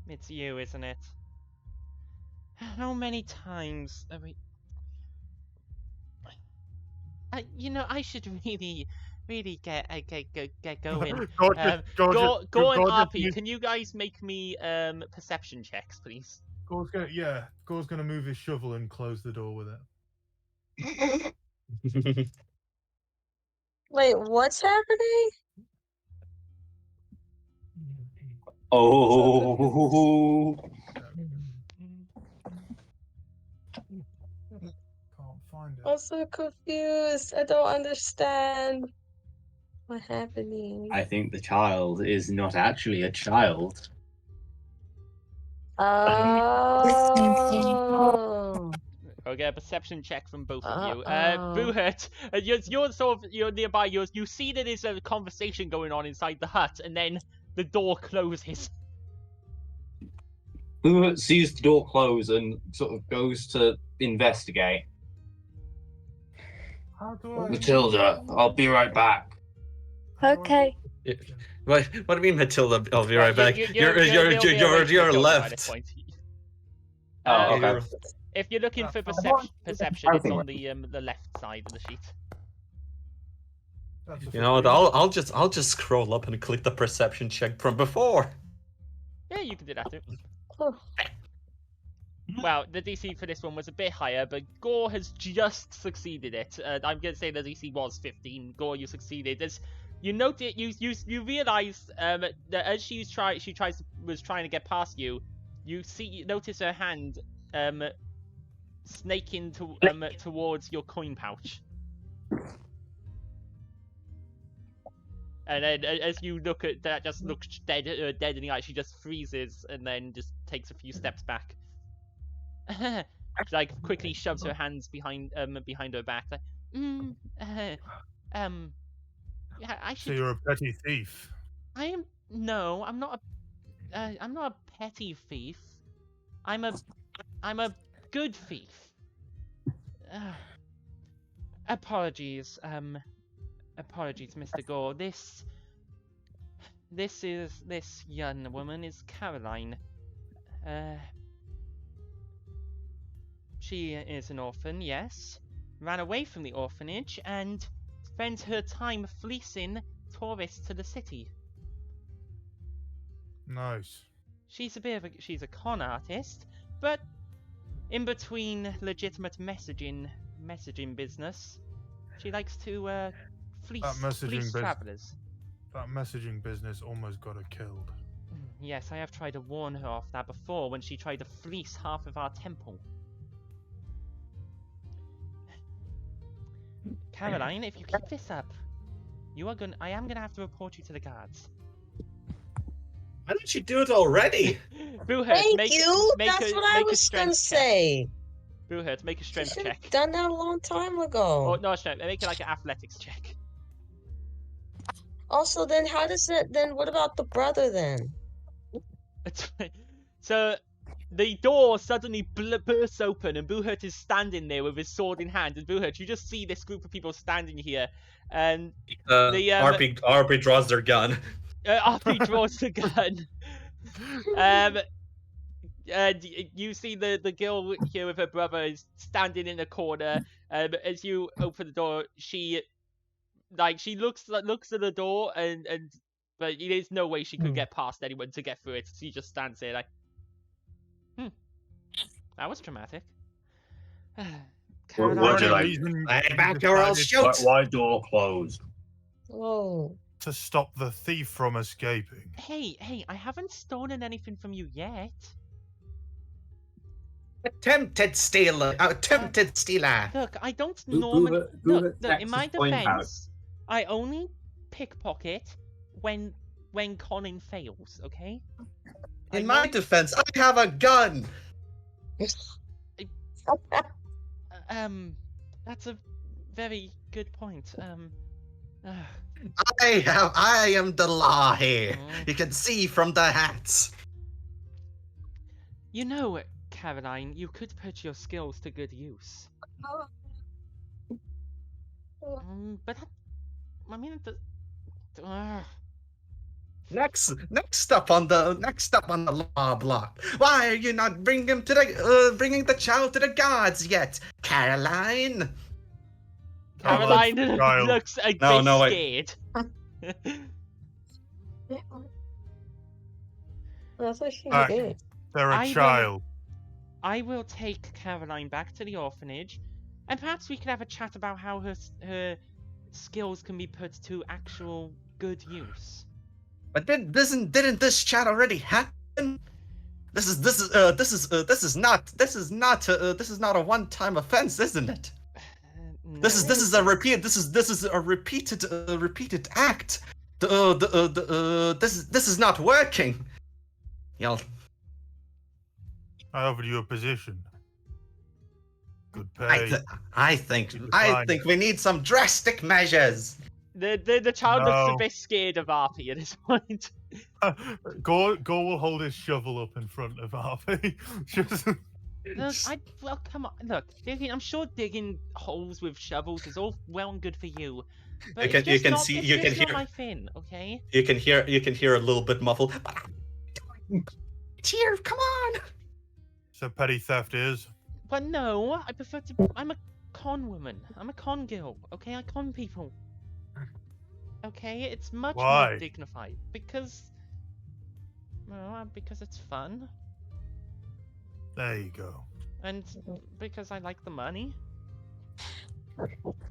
It's you, isn't it? How many times are we... you know, I should really get going. Go and RP. Can you guys make me perception checks, please? Gore's gonna move his shovel and close the door with it. Wait, what's happening? Oh. Can't find it. I'm so confused. I don't understand what's happening. I think the child is not actually a child. Oh. Okay, a perception check from both of you. Uh-oh. Boohurt, you're sort of nearby. You see that there's a conversation going on inside the hut, and then the door closes. Who sees the door close and sort of goes to investigate? How do I... Matilda, I'll be right back. Okay. What do you mean, Matilda? I'll be right back. You're left. Oh, okay. You're- If you're looking for perception, it's on the left side of the sheet. You know what? I'll just scroll up and click the perception check from before. Yeah, you can do that too. Oh. Well, the DC for this one was a bit higher, but Gore has just succeeded it. I'm gonna say the DC was 15. Gore, you succeeded. As you note it, you realize that as was trying to get past you, you notice her hand snaking towards your coin pouch. And then as you look at that, just looks dead in the eye, she just freezes and then just takes a few steps back. She, like, quickly shoves her hands behind her back. Like, yeah, I should. So you're a petty thief. No, I'm not a petty thief. I'm a good thief. Apologies, Mr. Gore. This young woman is Caroline. She is an orphan, yes. Ran away from the orphanage and spends her time fleecing tourists to the city. Nice. She's a con artist, but in between legitimate messaging business, she likes to fleece travelers. That messaging business almost got her killed. Yes, I have tried to warn her off that before when she tried to fleece half of our temple. Caroline, if you keep this up, I am gonna have to report you to the guards. Why don't you do it already? Boohurt, Thank you. That's what I was gonna say. Boohurt, make a You strength should check. have done that a long time ago. Oh no, strength. Make it like an athletics check. Also, then how does it? Then what about the brother then? So the door suddenly bursts open, and Boohurt is standing there with his sword in hand. And Boohurt, you just see this group of people standing here, and RP draws their gun. RP draws the gun. You see the girl here with her brother is standing in the corner. As you open the door, she looks at the door, but there's no way she could get past anyone to get through it. She just stands there like, that was dramatic. What did I? Back or else shoot. Why door closed? Oh. To stop the thief from escaping. Hey, I haven't stolen anything from you yet. Attempted stealer. Look, I don't normally. Look, in my defense, I only pickpocket when conning fails. Okay. In my defense, I have a gun. That's a very good point. I am the law here. You can see from the hats. You know, Caroline, you could put your skills to good use. But I mean, Next up on the law block. Why are you not bringing the child to the gods yet, Caroline? Caroline child. looks a No, bit no, wait. scared. That's what she Back. did. They're a I will- child. I will take Caroline back to the orphanage, and perhaps we could have a chat about how her skills can be put to actual good use. But didn't this chat already happen? This is not a one-time offense, isn't it? No. This is a repeated act. This is not working. Y'all. I offered you a position. Good I pay. think we need some drastic measures. The child looks a No. bit scared of RP at this point. Gore will hold his shovel up in front of Harvey. Just Well, come on. Look, I'm sure digging holes with shovels is all well and good for you. But You it's can just see- not, it's you just can not hear- my thing, okay? You can hear a little bit muffled. Here, come on. so petty theft is. But no, I prefer to. I'm a con woman. I'm a con girl, okay? I con people. Okay, it's much Why? more dignified because. Well, because it's fun, There you go. and because I like the money.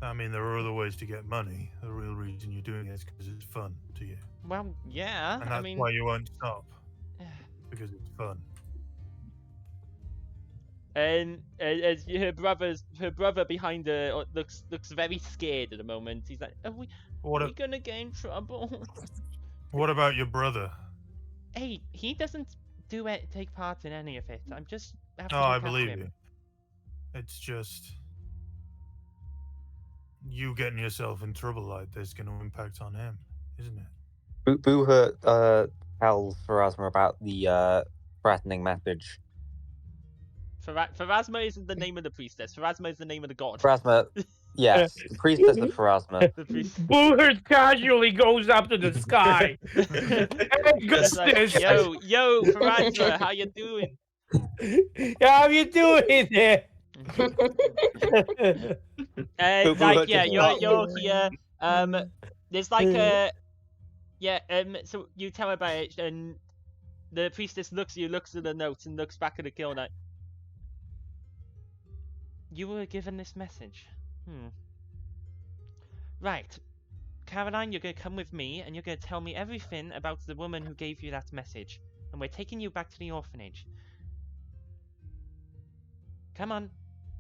I mean, there are other ways to get money. The real reason you're doing it is because it's fun to you, Well, yeah. and that's I mean, why you won't stop because it's fun. and as her brother behind her looks very scared at the moment. He's like, "Are we What? gonna get in trouble?" What about your brother? Hey, he doesn't take part in any of it. I'm just. Have to Oh, look I after believe him. you. It's just you getting yourself in trouble like this going to impact on him, isn't it? Boo tells Pharasma about the threatening message. Pharasma isn't the name of the priestess. Pharasma is the name of the god. Pharasma, yes, the priestess of Pharasma. The priest. Boohert casually goes up to the sky. It's like, Goodness. yo, Pharasma, how you doing? How you doing there? Like, yeah, Boohert you're here. There's like a. Yeah, so you tell her about it, and the priestess looks at the notes, and looks back at the kill like. You were given this message. Right. Caroline, you're gonna come with me, and you're gonna tell me everything about the woman who gave you that message. And we're taking you back to the orphanage. Come on.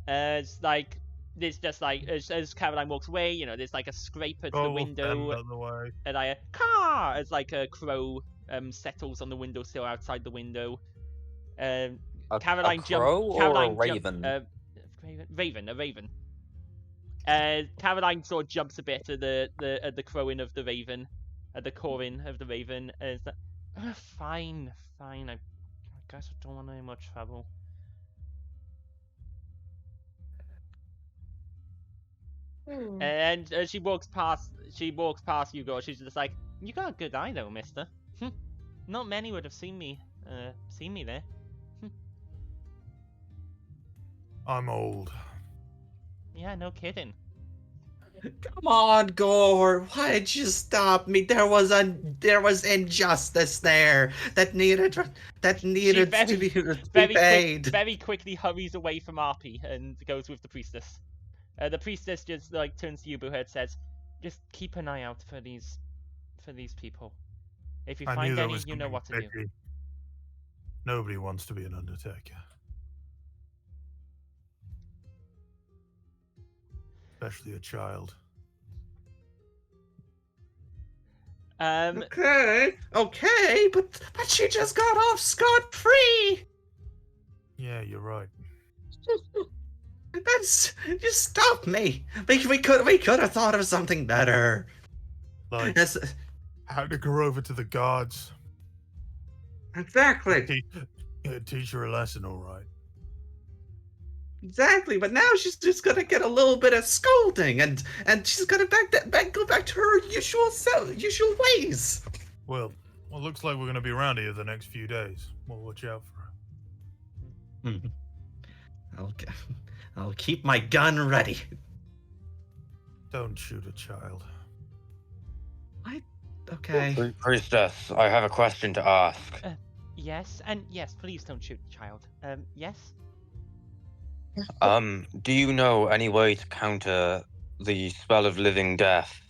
It's like, there's just like, as Caroline walks away, you know, there's like a scraper to the window. Out of the way. And I car as like a crow settles on the windowsill outside the window. Caroline crow or Caroline a raven? A raven. Caroline sort of jumps a bit at the crowing of the raven, at the cawing of the raven, and it's like, fine. I guess I don't want any more trouble. And as she walks past Hugo. She's just like, "You got a good eye, though, Mister. Not many would have seen me there." I'm old. Yeah, no kidding. Come on, Gore. Why'd you stop me? There was injustice there that needed to be paid. Very quickly hurries away from RP and goes with the priestess. The priestess just like turns to Yubu and says, "Just keep an eye out for these people. If you I knew find that any, was you know coming, what to do." Becky. Nobody wants to be an undertaker. Especially a child. Okay, but she just got off scot-free. Yeah, you're right. Just stop me. We could have thought of something better. Like, how to go over to the guards. Exactly. Teach her a lesson, all right. Exactly, but now she's just gonna get a little bit of scolding, and she's gonna go back to her usual ways. Well, Well, looks like we're going to be around here the next few days. We'll watch out for her. I'll keep my gun ready. Don't shoot a child. Okay. Priestess, I have a question to ask. Yes, and yes, please don't shoot the child. Yes? Do you know any way to counter the spell of living death?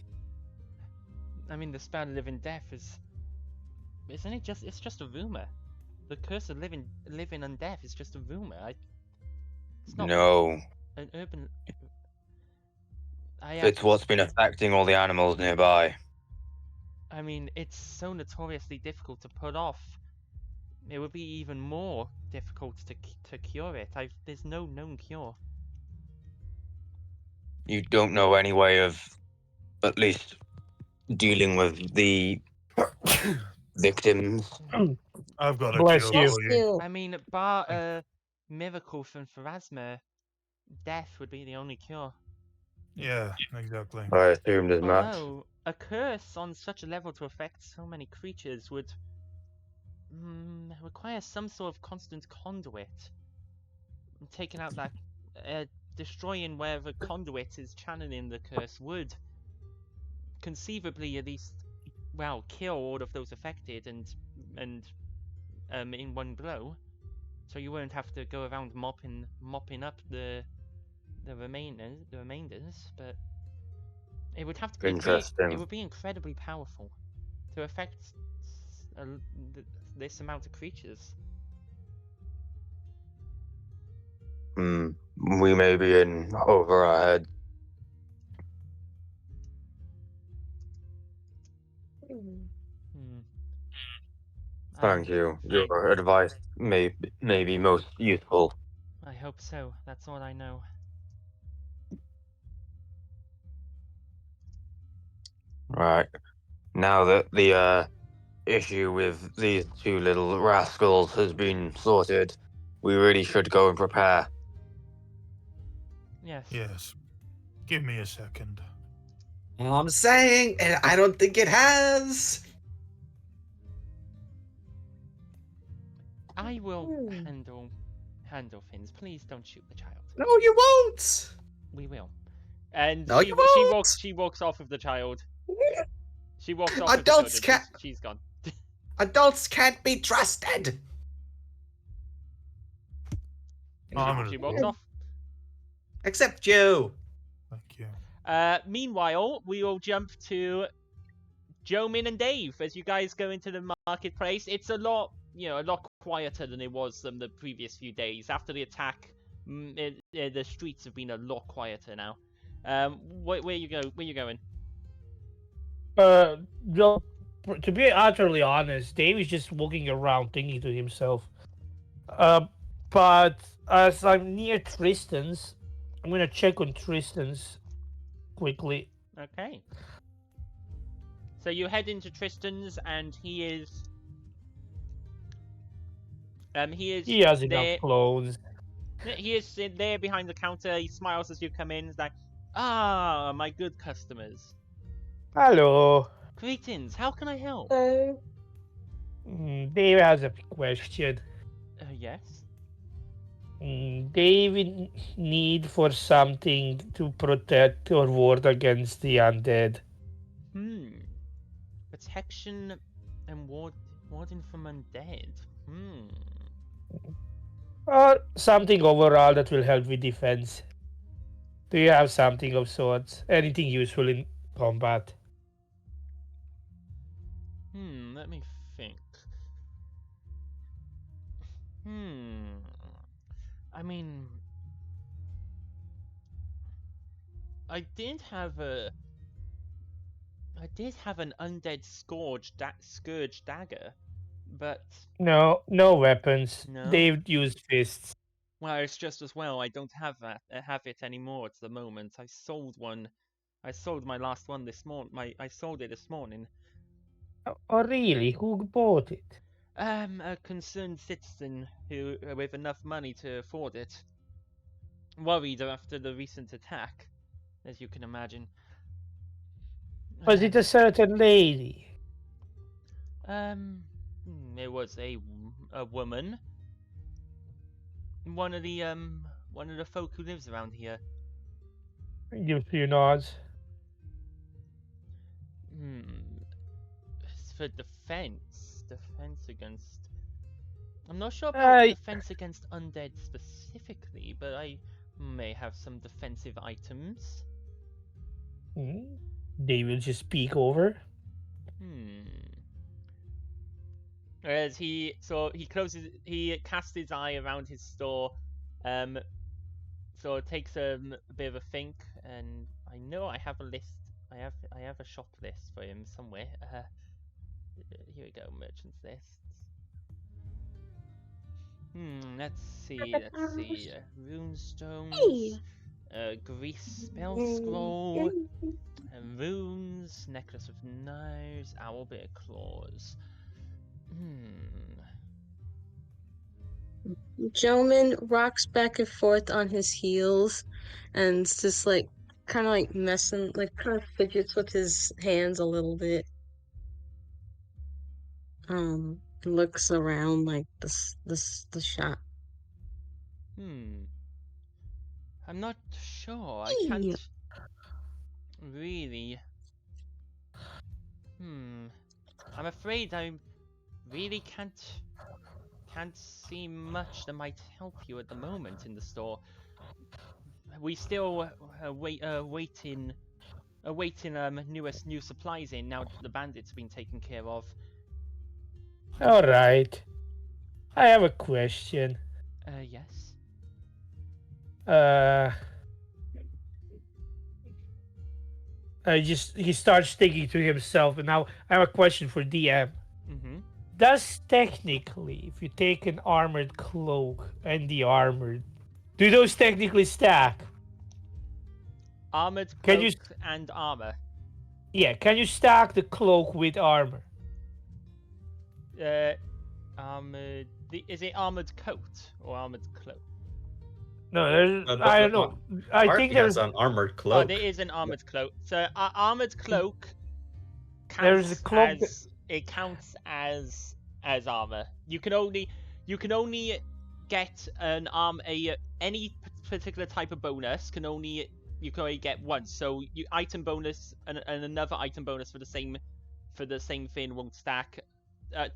I mean, the spell of living death is... Isn't it just... It's just a rumor. The curse of living undeath is just a rumor. It's not No. an urban... It's what's been affecting all the animals nearby. I mean, it's so notoriously difficult to put off. It would be even more difficult to cure it. There's no known cure. You don't know any way of at least dealing with the victims? I've got a Bless cure you. for you. I mean, bar a miracle from Pharasma, death would be the only cure. Yeah, exactly. I assumed as much. Although, a curse on such a level to affect so many creatures would require some sort of constant conduit. Taking out that, destroying wherever conduit is channeling the curse would conceivably at least, well, kill all of those affected and in one blow. So you won't have to go around mopping up the remainders, but it would have to be Interesting. it would be incredibly powerful to affect this amount of creatures. We may be in over our head. Thank you. Your advice may be most useful. I hope so. That's all I know. Right. Now that the issue with these two little rascals has been sorted, we really should go and prepare. Yes. Yes. Give me a second. All I'm saying, and I don't think it has. I will handle things. Please don't shoot the child. No, you won't. We will. And No, you won't. she walks off with the child. She walks off Adults with the can't. children. She's gone. Adults can't be trusted. She walks off. Except you. Thank you. Meanwhile, we will jump to Joe, Min, and Dave as you guys go into the marketplace. It's a lot quieter than it was the previous few days. After the attack, the streets have been a lot quieter now. Where you going? To be utterly honest, Dave is just walking around thinking to himself. But as I'm near Tristan's, I'm gonna check on Tristan's quickly. Okay. So you head into Tristan's, and he has enough clothes. He is there behind the counter. He smiles as you come in. He's like, "Ah, my good customers. Hello. Greetings. How can I help?" Dave has a question. Yes. Dave need for something to protect or ward against the undead. Protection and warding from undead. Or something overall that will help with defense. Do you have something of sorts? Anything useful in combat? Let me think. I mean, I did have an undead scourge dagger, but No weapons. No? Dave used fists. well, it's just as well. I don't have it anymore at the moment. I sold one. I sold my last one this morning. I sold it this morning. Oh, really? Who bought it? A concerned citizen who, with enough money to afford it, worried after the recent attack, as you can imagine. Was it a certain lady? It was a woman. One of the folk who lives around here. Give a few nods. It's for defense against. I'm not sure about defense against undead specifically, but I may have some defensive items. They will just peek over. As he casts his eye around his store, so it takes a bit of a think, and I know I have a list. I have a shop list for him somewhere. Here we go, merchant's lists. Let's see. Runestones, grease spell scroll, runes, necklace of knives, owlbear claws. Gentleman rocks back and forth on his heels and it's just like kind of like messing, like kind of fidgets with his hands a little bit. Looks around like the shop. I'm not sure. I can't really. I'm afraid I really can't see much that might help you at the moment in the store. We still awaiting new supplies in now that the bandits have been taken care of. All right. I have a question. Yes. He starts thinking to himself, and now I have a question for DM. Does technically, if you take an armored cloak and the armored, do those technically stack? Armored cloak and armor. Yeah, can you stack the cloak with armor? Armored. Is it armored coat or armored cloak? No, I don't know. I think there's an armored cloak. Oh, there is an armored cloak. So armored cloak counts there's a cloak it counts as armor. You can only get any particular type of bonus you can only get once. So item bonus and another item bonus for the same thing won't stack.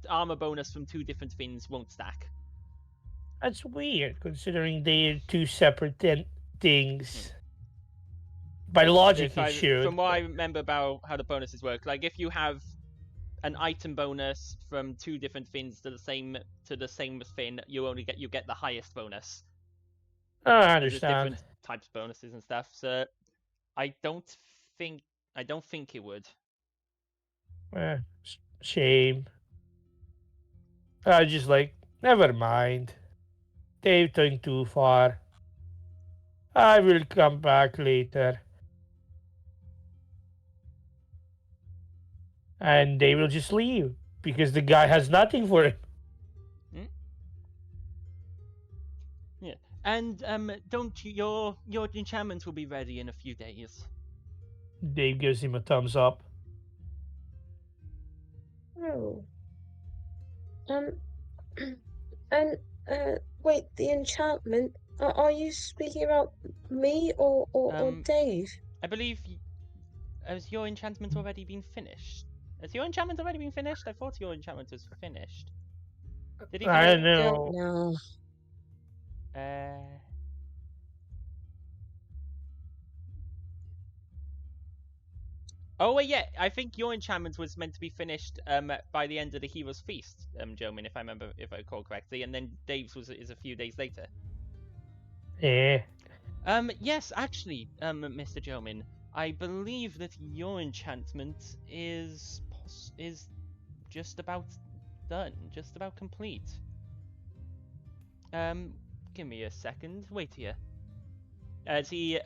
Armor bonus from two different things won't stack. That's weird, considering they're two separate things. By logic, it should. From what I remember about how the bonuses work, like if you have an item bonus from two different things to the same thing, you get the highest bonus. I understand. There's different types of bonuses and stuff, so I don't think it would. Shame. I just never mind. They've taken too far. I will come back later. And they will just leave because the guy has nothing for him. Yeah, and don't your enchantment will be ready in a few days. Dave gives him a thumbs up. Oh. And wait, the enchantment. Are you speaking about me or Dave? I believe. Has your enchantment already been finished? Has your enchantment already been finished? I thought your enchantment was finished. Did he finish? I don't know. Oh wait, yeah. I think your enchantment was meant to be finished by the end of the Hero's Feast, Jomin, if I recall correctly, and then Dave's is a few days later. Yeah. Yes, actually, Mr. Jomin, I believe that your enchantment is just about done, just about complete. Give me a second. Wait here. As he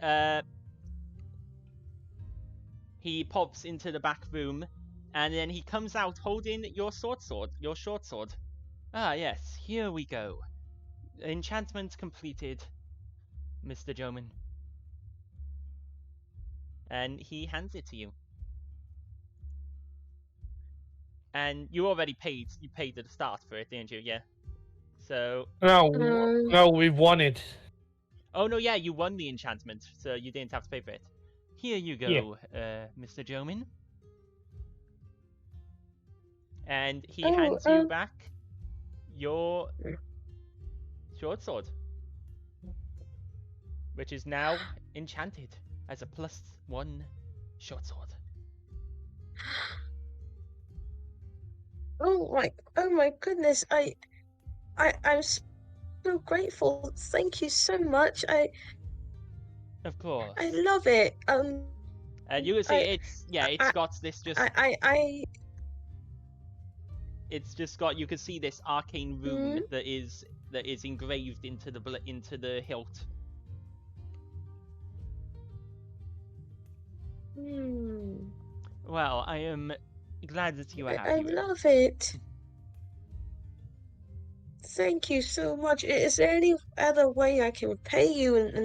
pops into the back room, and then he comes out holding your short sword. Ah, yes, here we go. Enchantment completed, Mr. Jomin. And he hands it to you. And you already paid. You paid at the start for it, didn't you? Yeah. So. No, we won it. Oh no, yeah, you won the enchantment, so you didn't have to pay for it. Here you go, Mr. Jomin. And he hands you back your short sword, which is now enchanted as a +1 short sword. Oh my goodness! I'm so grateful. Thank you so much. Of course. I love it. And you can see it's got this just. It's just got, you can see this arcane rune that is engraved into the hilt. Well, I am glad that you are happy. I love it. Thank you so much. Is there any other way I can repay you in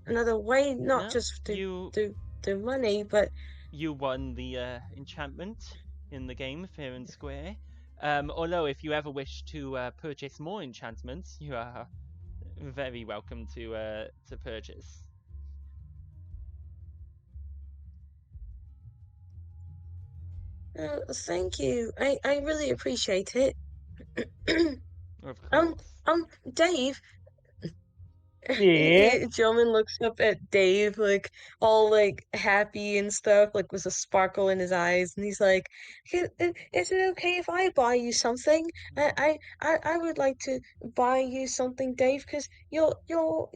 another way? Not just the money, but you won the enchantment in the game fair and square. Although if you ever wish to purchase more enchantments, you are very welcome to purchase. Thank you. I really appreciate it. Of course. Dave. Yeah. Gentleman looks up at Dave, like all like happy and stuff, like with a sparkle in his eyes, and he's like, "Is it okay if I buy you something? I would like to buy you something, Dave, because you're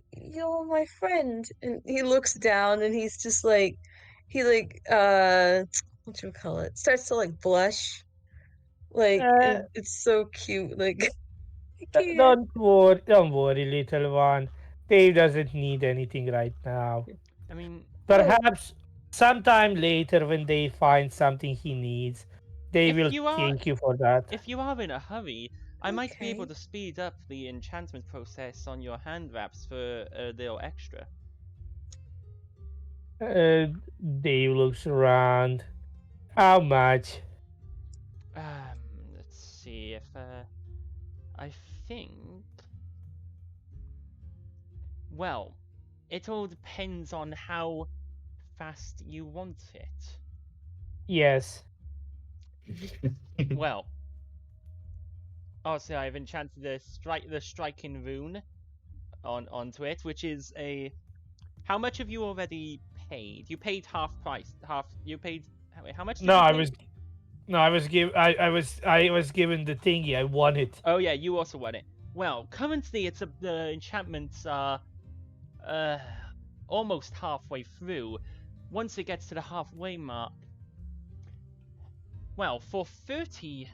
my friend." And he looks down, and he's just like, what do you call it? Starts to like blush, like, and it's so cute, like. Don't worry, little one. Dave doesn't need anything right now. I mean, perhaps sometime later when they find something he needs, they will thank you for that. If you are in a hurry, I might be able to speed up the enchantment process on your hand wraps for a little extra. Dave looks around. How much? Let's see if I think. Well, it all depends on how fast you want it. Yes. Well, also I've enchanted the striking rune onto it, which is a. How much have you already paid? You paid half price. You paid. How much? Did you pay? I was given the thingy. I won it. Oh yeah, you also won it. Well, currently the enchantments are almost halfway through. Once it gets to the halfway mark, well, for 30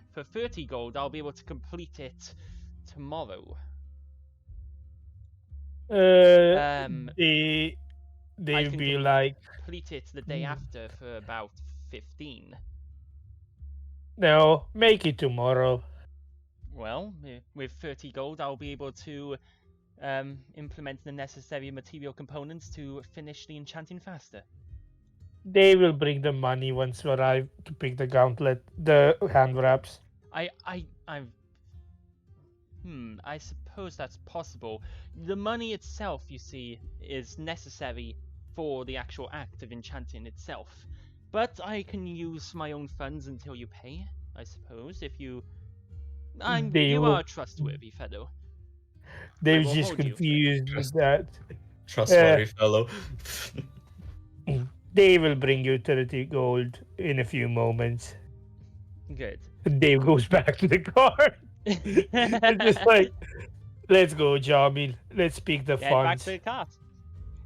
gold, I'll be able to complete it tomorrow. They be like complete it the day after for about 15. No, make it tomorrow. Well, with 30 gold, I'll be able to implement the necessary material components to finish the enchanting faster. They will bring the money once we arrive to pick the gauntlet, the hand wraps. I suppose that's possible. The money itself, you see, is necessary for the actual act of enchanting itself. But I can use my own funds until you pay, I suppose, if you... you are a trustworthy fellow. They were just confused with that. Trustworthy fellow. They will bring you 30 gold in a few moments. Good. Dave goes back to the car. It's just like, let's go, Jamil. Let's pick the funds. Back to the cart.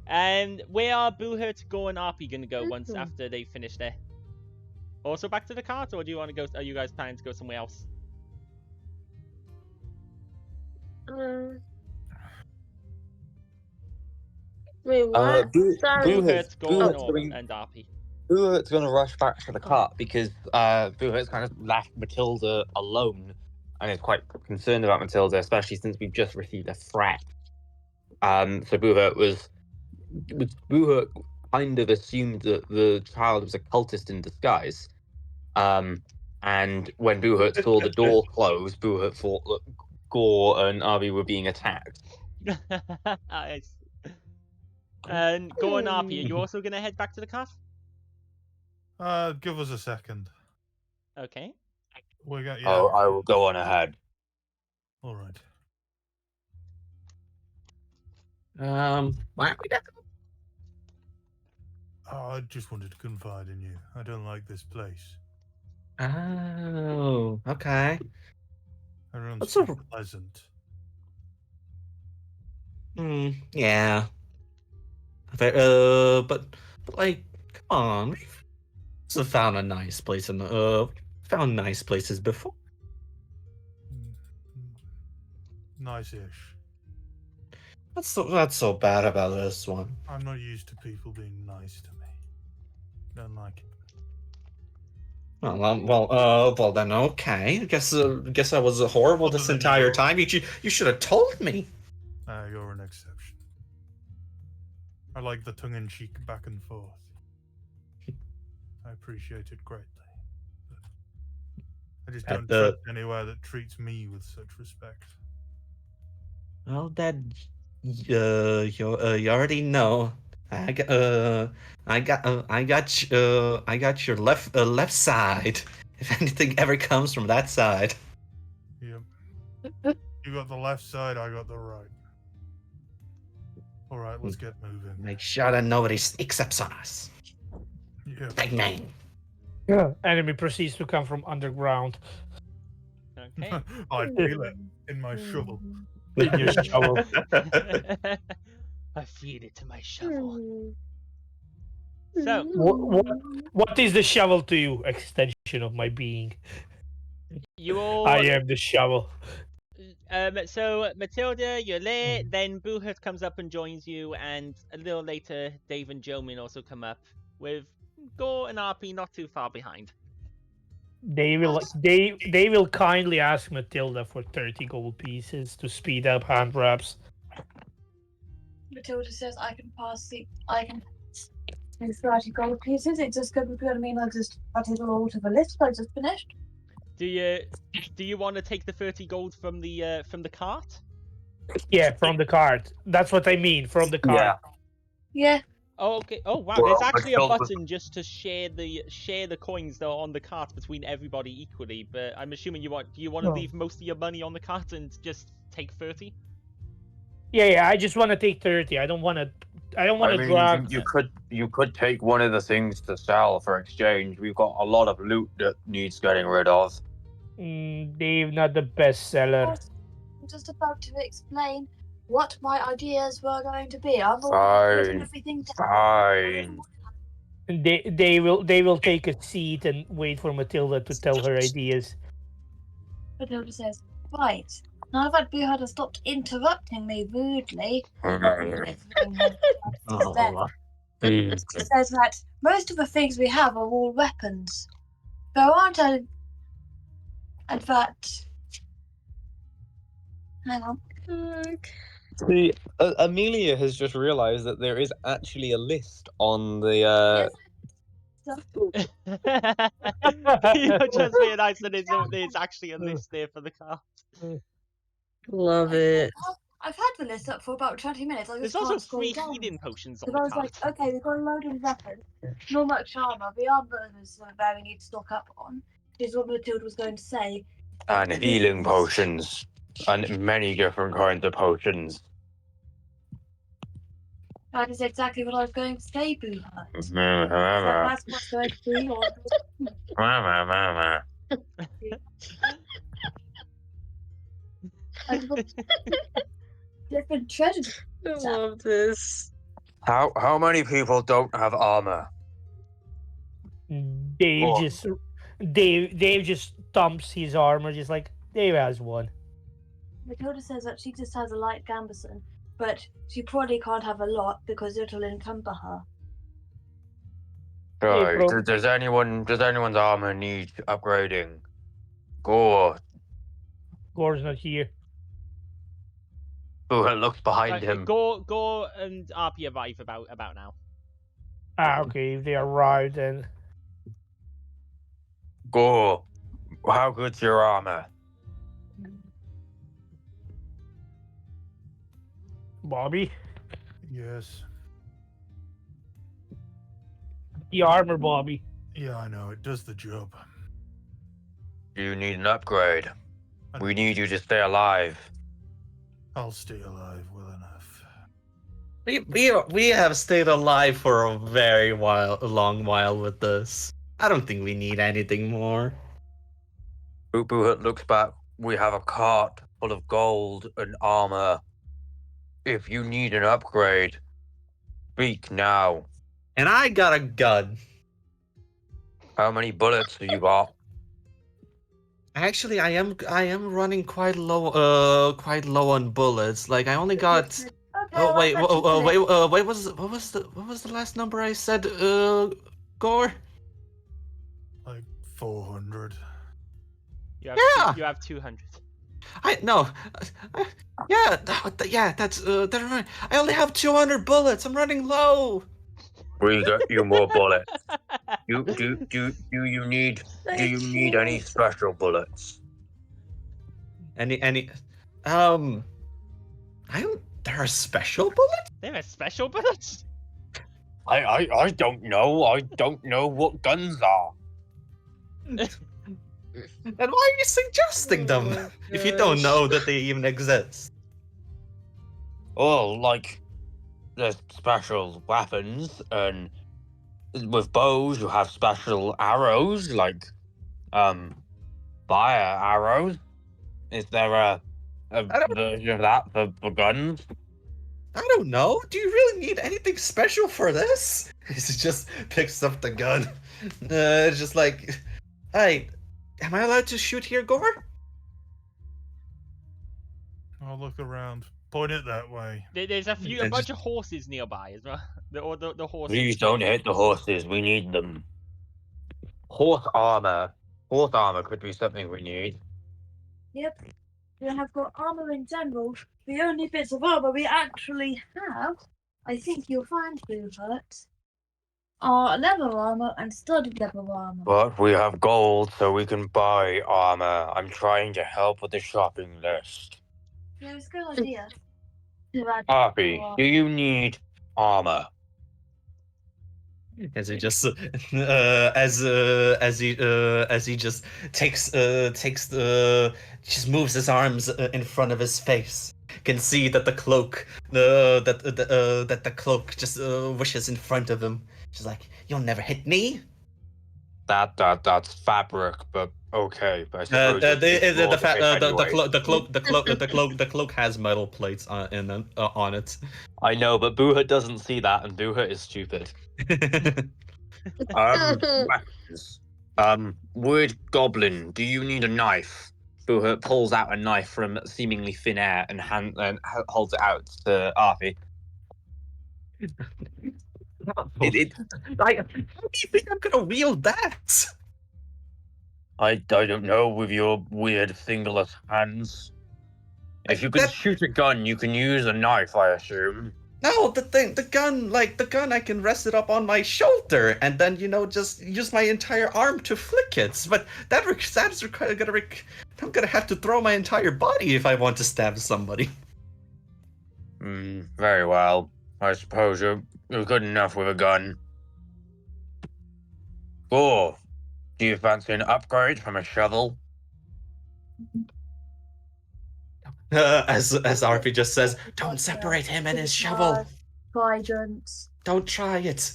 And where are Boohurt, Go, and Arpy going to go once after they finish there? Also back to the cart, or do you want to go? Are you guys planning to go somewhere else? Wait, what? Boohurt, Go, and Arpy. Boohurt's going to rush back to the cart because Boohurt's kind of left Matilda alone and is quite concerned about Matilda, especially since we've just received a threat. So Boohurt kind of assumed that the child was a cultist in disguise. And And when Boohut saw the door close, Boohut thought that Gore and Arby were being attacked. Nice. And Gore and Arby, are you also going to head back to the cart? Give us a second. Okay. We got Oh, I will go on ahead. All right. Why are we not? Oh, I just wanted to confide in you. I don't like this place. Oh, okay. Everyone's What's so so- pleasant. Yeah. But like, come on, we've also found a nice place and found nice places before. Nice-ish. What's so bad about this one? I'm not used to people being nice to me. Don't like it. Well, then okay. I guess I was horrible this entire time. You should have told me. You're an exception. I like the tongue-in-cheek back and forth. I appreciate it greatly. But I just don't trust anywhere that treats me with such respect. Well, that you already know. I got your left side. If anything ever comes from that side. Yep. You got the left side, I got the right. All right, let's get moving. Make sure that nobody sneaks up on us. Yeah. Big name. Yeah. Enemy proceeds to come from underground. Okay. I feel it in my shovel. In your shovel. I feed it to my shovel. Hmm. So, What is the shovel to you? Extension of my being. you all... I am the shovel. So, Matilda, you're late, then Boohut comes up and joins you, and a little later, Dave and Jomin also come up, with Gore and RP not too far behind. They will kindly ask Matilda for 30 gold pieces to speed up hand wraps. Matilda says I can pass 30 gold pieces. It's just going to mean I'll just add it all to the list I just finished. Do you want to take the 30 gold from the cart? Yeah, from the cart. That's what I mean, from the cart. Yeah. Oh, okay. Oh wow, Well, there's actually a Matilda- button just to share the coins that are on the cart between everybody equally. But I'm assuming do you want to No. leave most of your money on the cart and just take 30? Yeah, I just want to take 30. I don't want to I mean, drag. you could take one of the things to sell for exchange. We've got a lot of loot that needs getting rid of. Dave, not the best seller. I'm just about to explain what my ideas were going to be. I'm Fine. already putting everything down. Fine. They will take a seat and wait for Matilda to tell her ideas. Matilda says, right, now that Boohut has stopped interrupting me rudely, it says that most of the things we have are all weapons. There aren't any... And that... Hang on. See, Amelia has just realised that there is actually a list on the. You just realised that there's actually a list there for the cart. Love it. I've had the list up for about 20 minutes. I just There's also can't scroll 3 down. healing potions on Because I the was cart. like, okay, we've got a load of weapons, not much armor. The armor is where we need to stock up on. Is what Matilda was going to say. And healing potions. And many different kinds of potions. That is exactly what I was going to say, Boohut. Mm-hmm. That's what's going to be on different treasures. I love this. How many people don't have armor? Dave Oh. just thumps his armor, just like Dave has one. Matilda says that she just has a light gambeson, but she probably can't have a lot because it'll encumber her. Right. bro. Does anyone's armor need upgrading? Gore. Gore's not here. Boohut looks behind Right, him. Gore and RP arrive about now. Okay, if they arrive then. Gore. How good's your armor? Bobby, Yes. the armor, Bobby. Yeah, I know. It does the job. Do you need an upgrade? I We don't- need you to stay alive. I'll stay alive well enough. We have stayed alive for a long while with this. I don't think we need anything more. Boop Hut looks back. We have a cart full of gold and armor. If you need an upgrade, speak now. And I got a gun. How many bullets have you got? Actually, I am running quite low on bullets. Like I only got. Okay, Oh well, wait, that's okay. wait, what was the last number I said? Gore. Like 400. You have 200. Yeah, that's right. I only have 200 bullets. I'm running low. We got you more bullets. Do you need any special bullets? Any I don't. There are special bullets. There are special bullets. I don't know. I don't know what guns are. Then why are you suggesting them if you don't know that they even exist? Oh, like there's special weapons, and with bows you have special arrows, like fire arrows. Is there a version of that for guns? I don't know. Do you really need anything special for this? He just picks up the gun. Just like, hey, am I allowed to shoot here, Gore? I'll look around. Point it that way. There's a bunch of horses nearby as well. The horses. Please don't hit the horses. We need them. Horse armor. Horse armor could be something we need. Yep. We have got armor in general. The only bits of armor we actually have, I think you'll find, Bluebird, are leather armor and studded leather armor. But we have gold, so we can buy armor. I'm trying to help with the shopping list. Yeah, it's a good idea. To add Harpy, more. do you need armor? As he just as he just just moves his arms in front of his face. Can see that the cloak that the cloak just wishes in front of him. She's like, "You'll never hit me." That's fabric, but okay. But I suppose the cloak has metal plates on it. I know, but Boohut doesn't see that, and Boohut is stupid. Weapons. Word goblin, do you need a knife? Boohut pulls out a knife from seemingly thin air and holds it out to Arthie. How do you think I'm gonna wield that? I don't know, with your weird fingerless hands. If you can shoot a gun, you can use a knife, I assume. No, the gun, I can rest it up on my shoulder and then, just use my entire arm to flick it. But I'm gonna have to throw my entire body if I want to stab somebody. Very well. I suppose you're good enough with a gun. Oh, do you fancy an upgrade from a shovel? As RP just says, don't separate him and his shovel. Quadrants. Don't try it.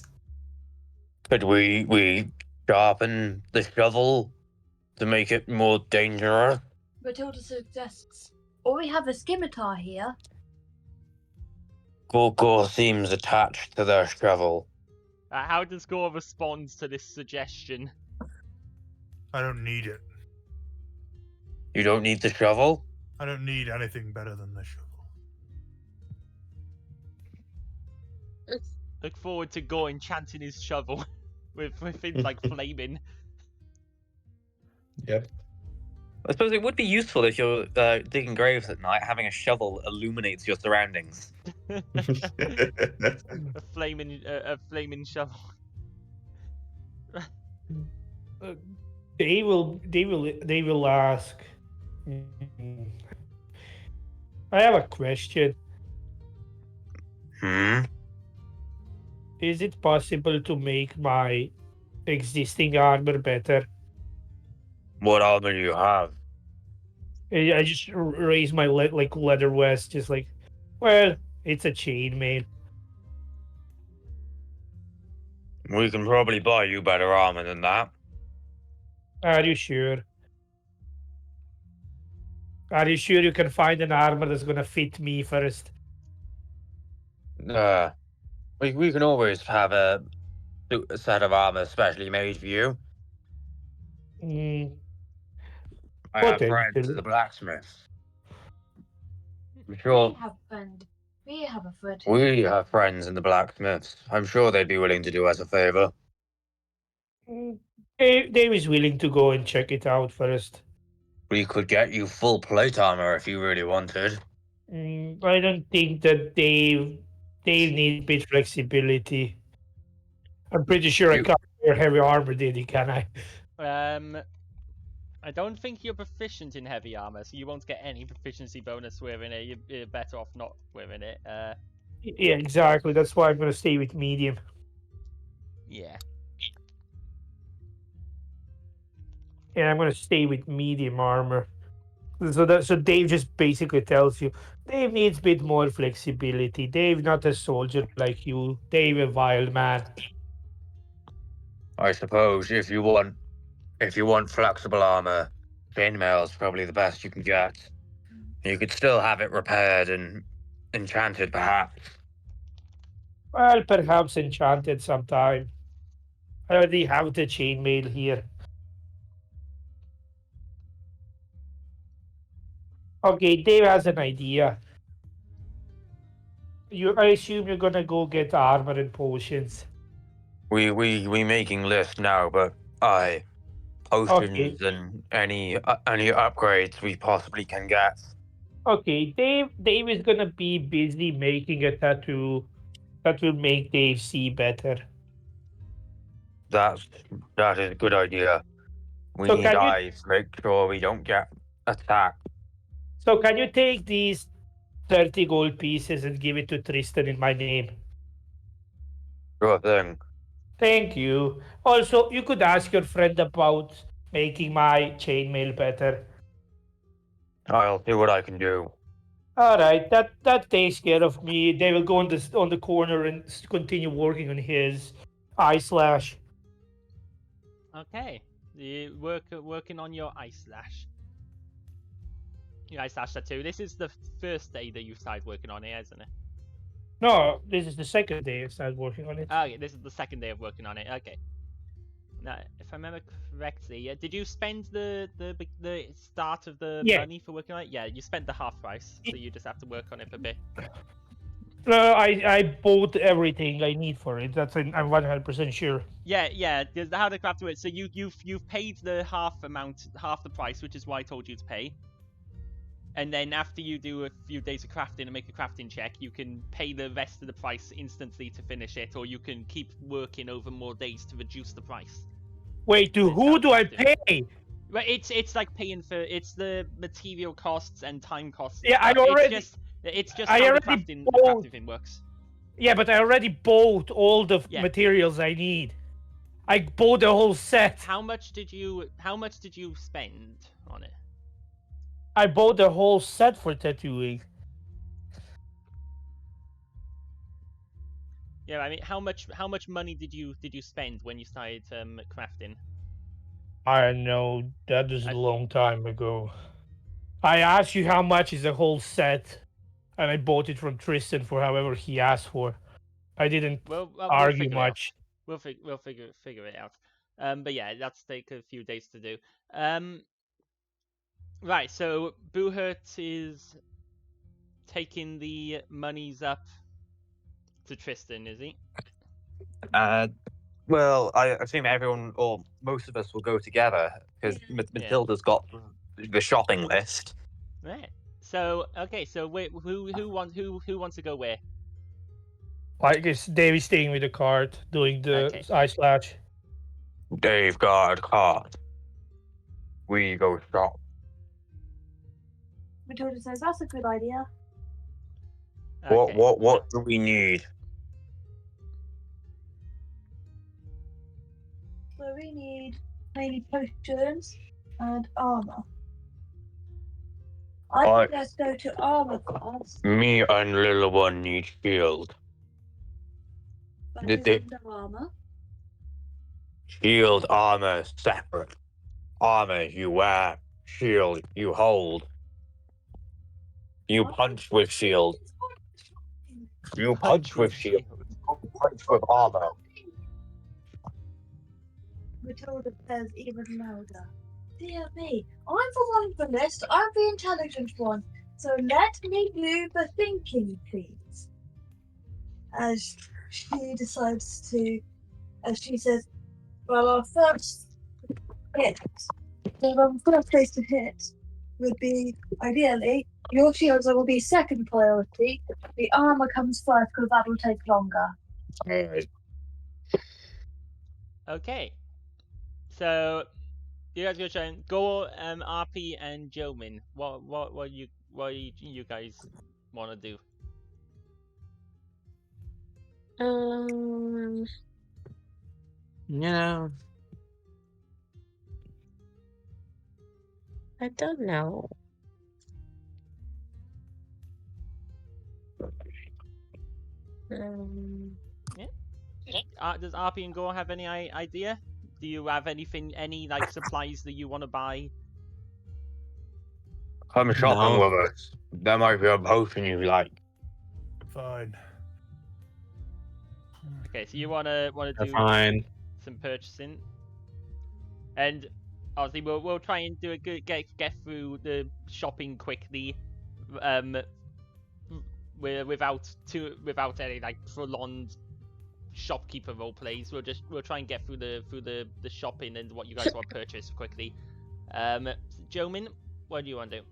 Could we sharpen the shovel to make it more dangerous? Matilda suggests, or we have a scimitar here. Gorgor seems attached to their shovel. How does Gore respond to this suggestion? I don't need it. You don't need the shovel? I don't need anything better than the shovel. Look forward to Gore enchanting his shovel with things like flaming. Yep. I suppose it would be useful if you're digging graves at night, having a shovel illuminates your surroundings. a flaming shovel. They will ask. Mm, I have a question. Is it possible to make my existing armor better? What armor do you have? I just raise my like leather vest, just like, well, it's a chainmail. We can probably buy you better armor than that. Are you sure? Are you sure you can find an armor that's gonna fit me first? We can always have a set of armor specially made for you. Mm, I have friends potentially. at the blacksmiths. I'm We sure have a friend. We have a friend. we have friends in the blacksmiths. I'm sure they'd be willing to do us a favor. Dave is willing to go and check it out first. We could get you full plate armor if you really wanted. I don't think that Dave needs bit flexibility. I'm pretty sure I can't wear heavy armor, did he? Can I? I don't think you're proficient in heavy armor, so you won't get any proficiency bonus wearing it. You're better off not wearing it. Yeah, exactly. That's why I'm gonna stay with medium. Yeah. Yeah, I'm gonna stay with medium armor. So Dave just basically tells you Dave needs a bit more flexibility. Dave not a soldier like you. Dave a wild man. I suppose if you want flexible armor, chainmail's probably the best you can get. You could still have it repaired and enchanted, perhaps. Well, perhaps enchanted sometime. I already have the chainmail here. Okay, Dave has an idea. I assume you're gonna go get armor and potions. We making lists now, but potions and any upgrades we possibly can get. Okay, Dave is gonna be busy making a tattoo that will make Dave see better. That is a good idea. We So need can you- eyes to make sure we don't get attacked. So can you take these 30 gold pieces and give it to Tristan in my name? Sure thing. Thank you. Also, you could ask your friend about making my chainmail better. I'll see what I can do. All right, that takes care of me. They will go on the corner and continue working on his eye slash. Okay. You working on your eye slash. Your eye slash tattoo. This is the first day that you started working on it, isn't it? No, this is the second day I started working on it. Okay, this is the second day of working on it. Okay. Now, if I remember correctly, did you spend the start of the money for working on it? Yeah, you spent the half price, so you just have to work on it a bit. No, I bought everything I need for it. I'm 100% sure. Yeah. How the craft works. So you've paid the half the price, which is what I told you to pay. And then after you do a few days of crafting and make a crafting check, you can pay the rest of the price instantly to finish it, or you can keep working over more days to reduce the price. Wait, to who do I pay? Well, it's like paying for the material costs and time costs. Yeah, I already. It's just how the crafting thing works. Yeah, but I already bought all the materials I need. I bought the whole set. How much did you spend on it? I bought the whole set for tattooing. Yeah, I mean, how much money did you spend when you started crafting? I don't know. That was a long time ago. I asked you how much is the whole set, and I bought it from Tristan for however he asked for. I didn't argue much. We'll figure it out. But yeah, that's take a few days to do. Right, so Buhert is taking the monies up to Tristan, is he? Well, I assume everyone or most of us will go together because Matilda's got the shopping list. Right. So okay. So wait, who wants to go where? I guess Davy's staying with the cart, doing the eye slash. Dave got a cart. we go shop. Matilda says that's a good idea. What Okay. what do we need? So we need mainly potions and armor. I think let's go to armor class. Me and little one need shield. But Did is they- under armor? Shield armor separate. Armor you wear, shield you hold. You punch with shield. You punch with shield. You punch with armor. Matilda says even louder. Dear me, I'm the one for list. I'm the intelligent one. So let me do the thinking, please. As she decides to, as she says, well, our first hit, the first place to hit would be, ideally, your shields will be second priority. The armor comes first because that will take longer. Okay. So you guys go try go RP and Jomin. What you guys want to do? You know, I don't know. Does RP and Go have any idea? Do you have anything, any like supplies that you want to buy? Come shopping No. with us. There might be a potion you like. Fine. Okay, so you wanna do Fine. some purchasing, and obviously we'll try and do a good get through the shopping quickly, without any like prolonged shopkeeper role plays. We'll try and get through the shopping and what you guys want to purchase quickly. Jomin, what do you want to do?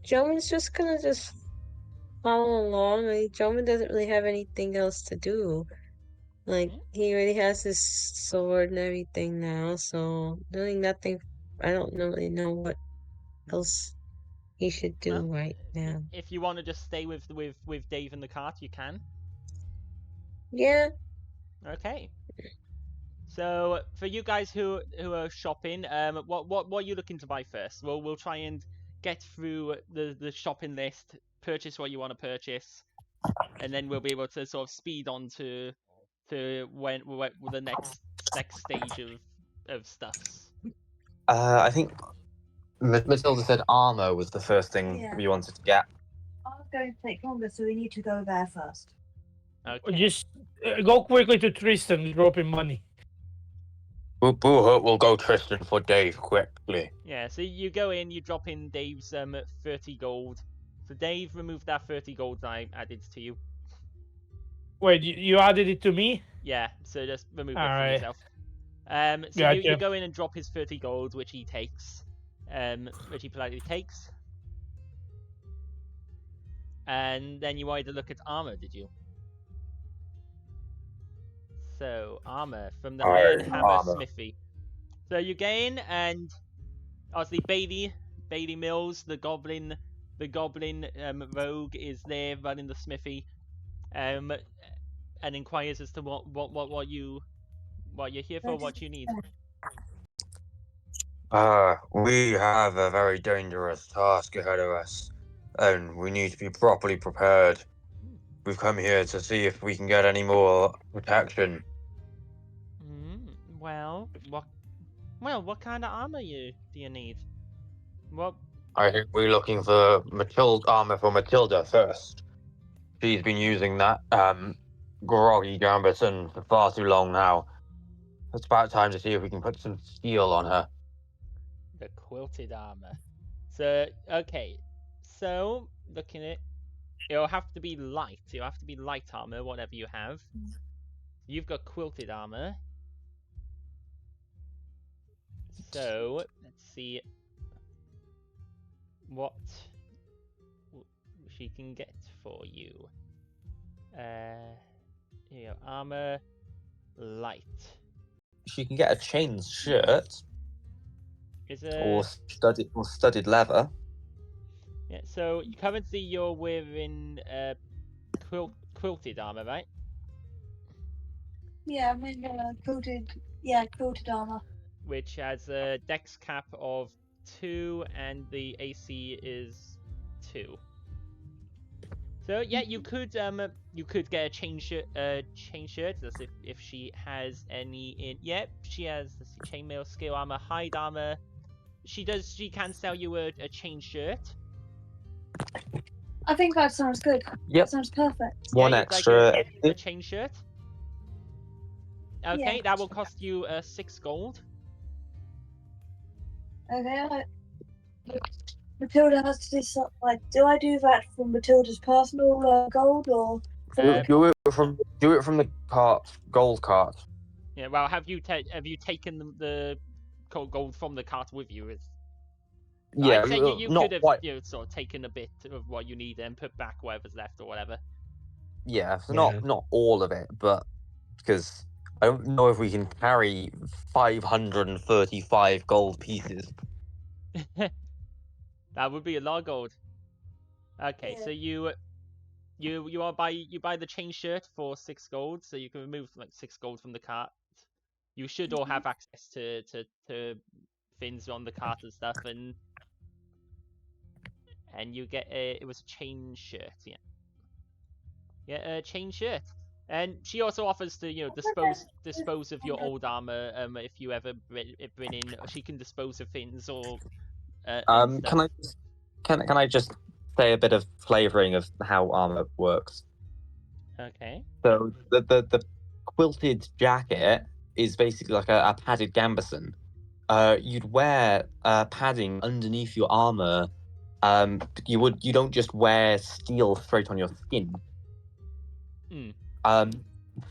Joman's just gonna follow along. Joman doesn't really have anything else to do. Like, he already has his sword and everything now, so doing nothing. I don't really know what else he should do Well, right now. If you want to just stay with Dave in the cart, you can. Yeah. Okay. So for you guys who are shopping, what are you looking to buy first? We'll try and get through the shopping list, purchase what you want to purchase, and then we'll be able to sort of speed on to when the next stage of stuffs. I think Matilda said armor was the first thing Yeah. we wanted to get. I'm going to take longer, so we need to go there first. Okay. Just go quickly to Tristan and drop him money. Boo will go Tristan for Dave quickly. Yeah, so you go in, you drop in Dave's 30 gold. So Dave, remove that 30 gold I added to you. Wait, you added it to me? Yeah, so just remove it All from right. yourself. So Gotcha. you go in and drop his 30 gold, which he takes. Which he politely takes. And then you wanted to look at armor, did you? So, armor from the Iron Hammer armor. Smithy. So you go in and obviously Bailey Mills, the goblin rogue is there running the smithy, and inquires as to what you're here for, what you need. We have a very dangerous task ahead of us, and we need to be properly prepared. We've come here to see if we can get any more protection. What kind of armor do you need? Well, I think we're looking for armor for Matilda first. She's been using that groggy gambeson for far too long now. It's about time to see if we can put some steel on her. the quilted armor. So okay, so looking at it'll have to be light. It'll have to be light armor, whatever you have. You've got quilted armor. So let's see what she can get for you. Here you go. Armor light. She can get a chain shirt Is or studded leather. Yeah. So currently you're wearing quilted armor, right? Yeah, I'm in quilted armor. Which has a dex cap of 2 and the AC is 2. So yeah, you could get a chain shirt. That's if she has any in. Yep, she has. Let's see, chainmail, scale armor, hide armor. She can sell you a chain shirt. I think that sounds good. Yep. That sounds perfect. One you'd extra. like a chain shirt. Okay, Yeah. that will cost you 6 gold. Okay. Matilda has to decide. Like, do I do that from Matilda's personal gold or? Do it from the gold cart. Yeah. Well, have you taken the gold from the cart with you? Yeah, I'd say you not could have quite. sort of taken a bit of what you need and put back whatever's left or whatever. Yeah, so Yeah. not all of it, but because I don't know if we can carry 535 gold pieces. That would be a lot of gold. Okay, Yeah. so you buy the chain shirt for 6 gold, so you can remove like 6 gold from the cart. You should all have access to things on the cart and stuff, and you get it was a chain shirt, a chain shirt. And she also offers to dispose of your old armor if you ever bring in. Or she can dispose of things or and stuff. Can I just say a bit of flavoring of how armor works? Okay. So the quilted jacket is basically like a padded gambeson. You'd wear padding underneath your armor. You don't just wear steel straight on your skin.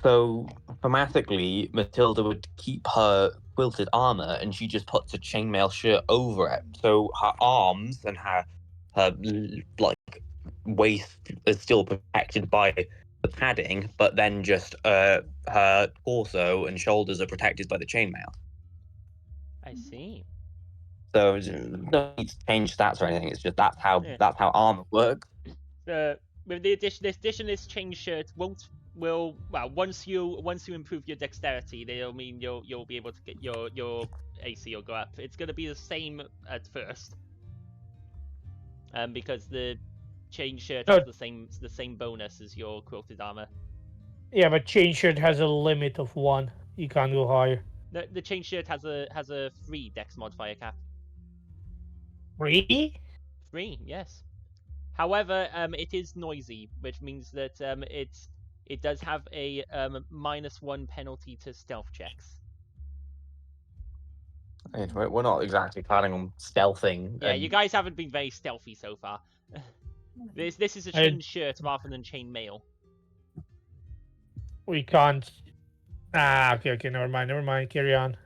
So thematically, Matilda would keep her quilted armor, and she just puts a chainmail shirt over it. So her arms and her like waist is still protected by the padding, but then just her torso and shoulders are protected by the chainmail. I see. So no need to change stats or anything. It's just that's how armor works. With the this chain shirt once you improve your dexterity, that'll mean you'll be able to get your AC will go up. It's gonna be the same at first, because the chain shirt has the same bonus as your quilted armor. Yeah, but chain shirt has a limit of 1. You can't go higher. The chain shirt has a 3 dex modifier cap. 3? 3, yes. However, it is noisy, which means that it does have a -1 penalty to stealth checks. We're not exactly planning on stealthing. Yeah, you guys haven't been very stealthy so far. This is a chain shirt rather than chain mail. We can't. Okay. Never mind. Carry on.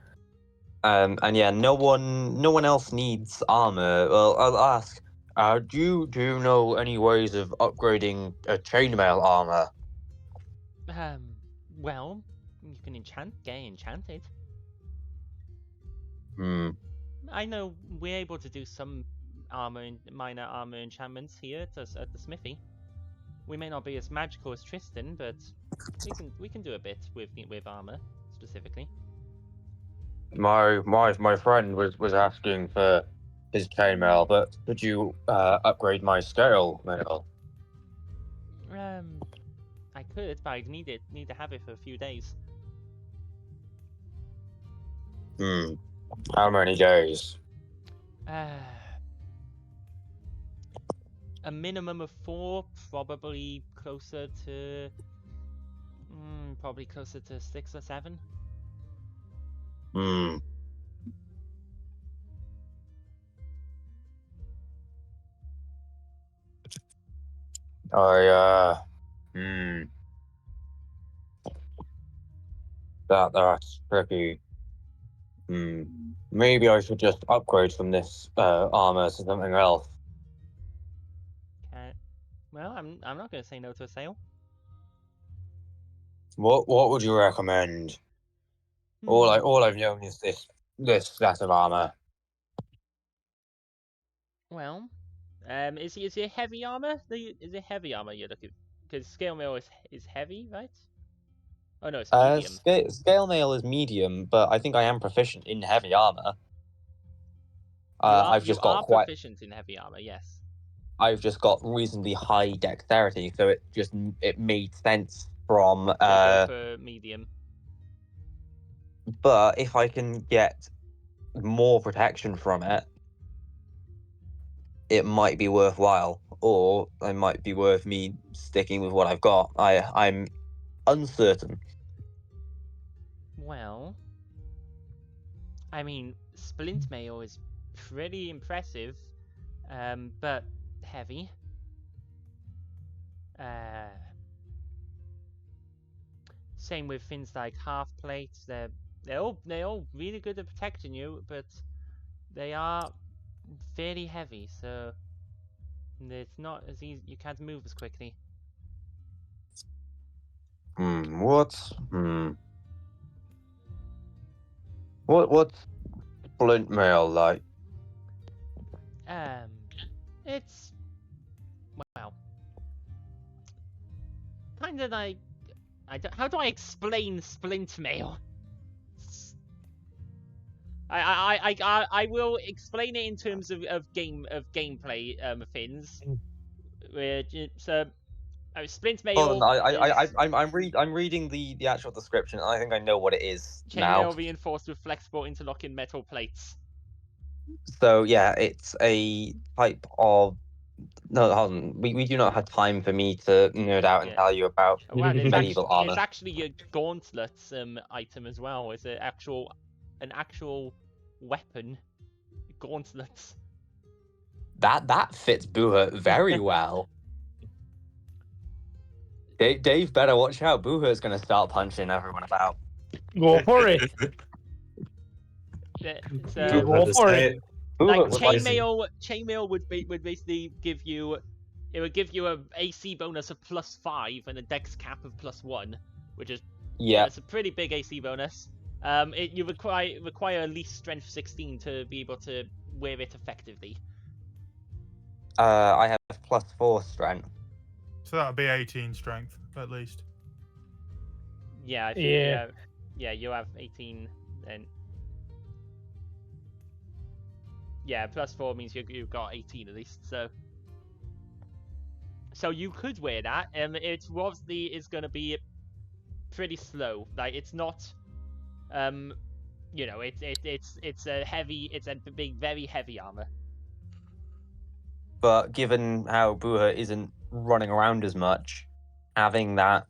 And yeah, no one else needs armor. Well, I'll ask. Do you know any ways of upgrading a chainmail armor? Well, you can get enchanted. I know we're able to do some minor armor enchantments here at the smithy. We may not be as magical as Tristan, but we can do a bit with armor specifically. My friend was asking for his chainmail, but could you upgrade my scale mail? I could, but I need to have it for a few days. How many days? A minimum of 4, probably closer to 6 or 7. That's tricky. Maybe I should just upgrade from this armor to something else. Well, I'm not going to say no to a sale. What would you recommend? All I've known is this set of armor. Well, is it heavy armor? Is it heavy armor you're looking? Because scale mail is heavy, right? Oh no, it's medium. Scale mail is medium, but I think I am proficient in heavy armor. You are proficient in heavy armor, yes. I've just got reasonably high dexterity, so it made sense from Go for medium. But if I can get more protection from it, it might be worthwhile, or it might be worth me sticking with what I've got. I'm uncertain. Well, I mean, splint mail is pretty impressive, but heavy. Same with things like half plates. They're all really good at protecting you, but they are fairly heavy, so it's not as easy. You can't move as quickly. What's splint mail like? It's well, kind of like how do I explain splint mail? I will explain it in terms of gameplay things. So splint mail. Hold on, I'm reading the actual description. And I think I know what it is now. Chainmail reinforced with flexible interlocking metal plates. So yeah, it's a type of. No, hold on. We do not have time for me to nerd out and tell you about medieval armor. It's actually a gauntlets item as well. It's an actual weapon. Gauntlets. That fits Buhurt very well. Dave better watch out. Buhurt's gonna start punching everyone about. Go for it. Go for it. Like chainmail would basically give you, it would give you a AC bonus of +5 and a dex cap of +1, which is it's a pretty big AC bonus. You require at least strength 16 to be able to wear it effectively. I have +4 strength. So that would be 18 strength at least. Yeah, I think, yeah, you have 18 then. Yeah, +4 means you've got 18 at least, so you could wear that. It obviously is going to be pretty slow. Like it's not, you know, it's a big, very heavy armor. But given how Buhurt isn't running around as much, having that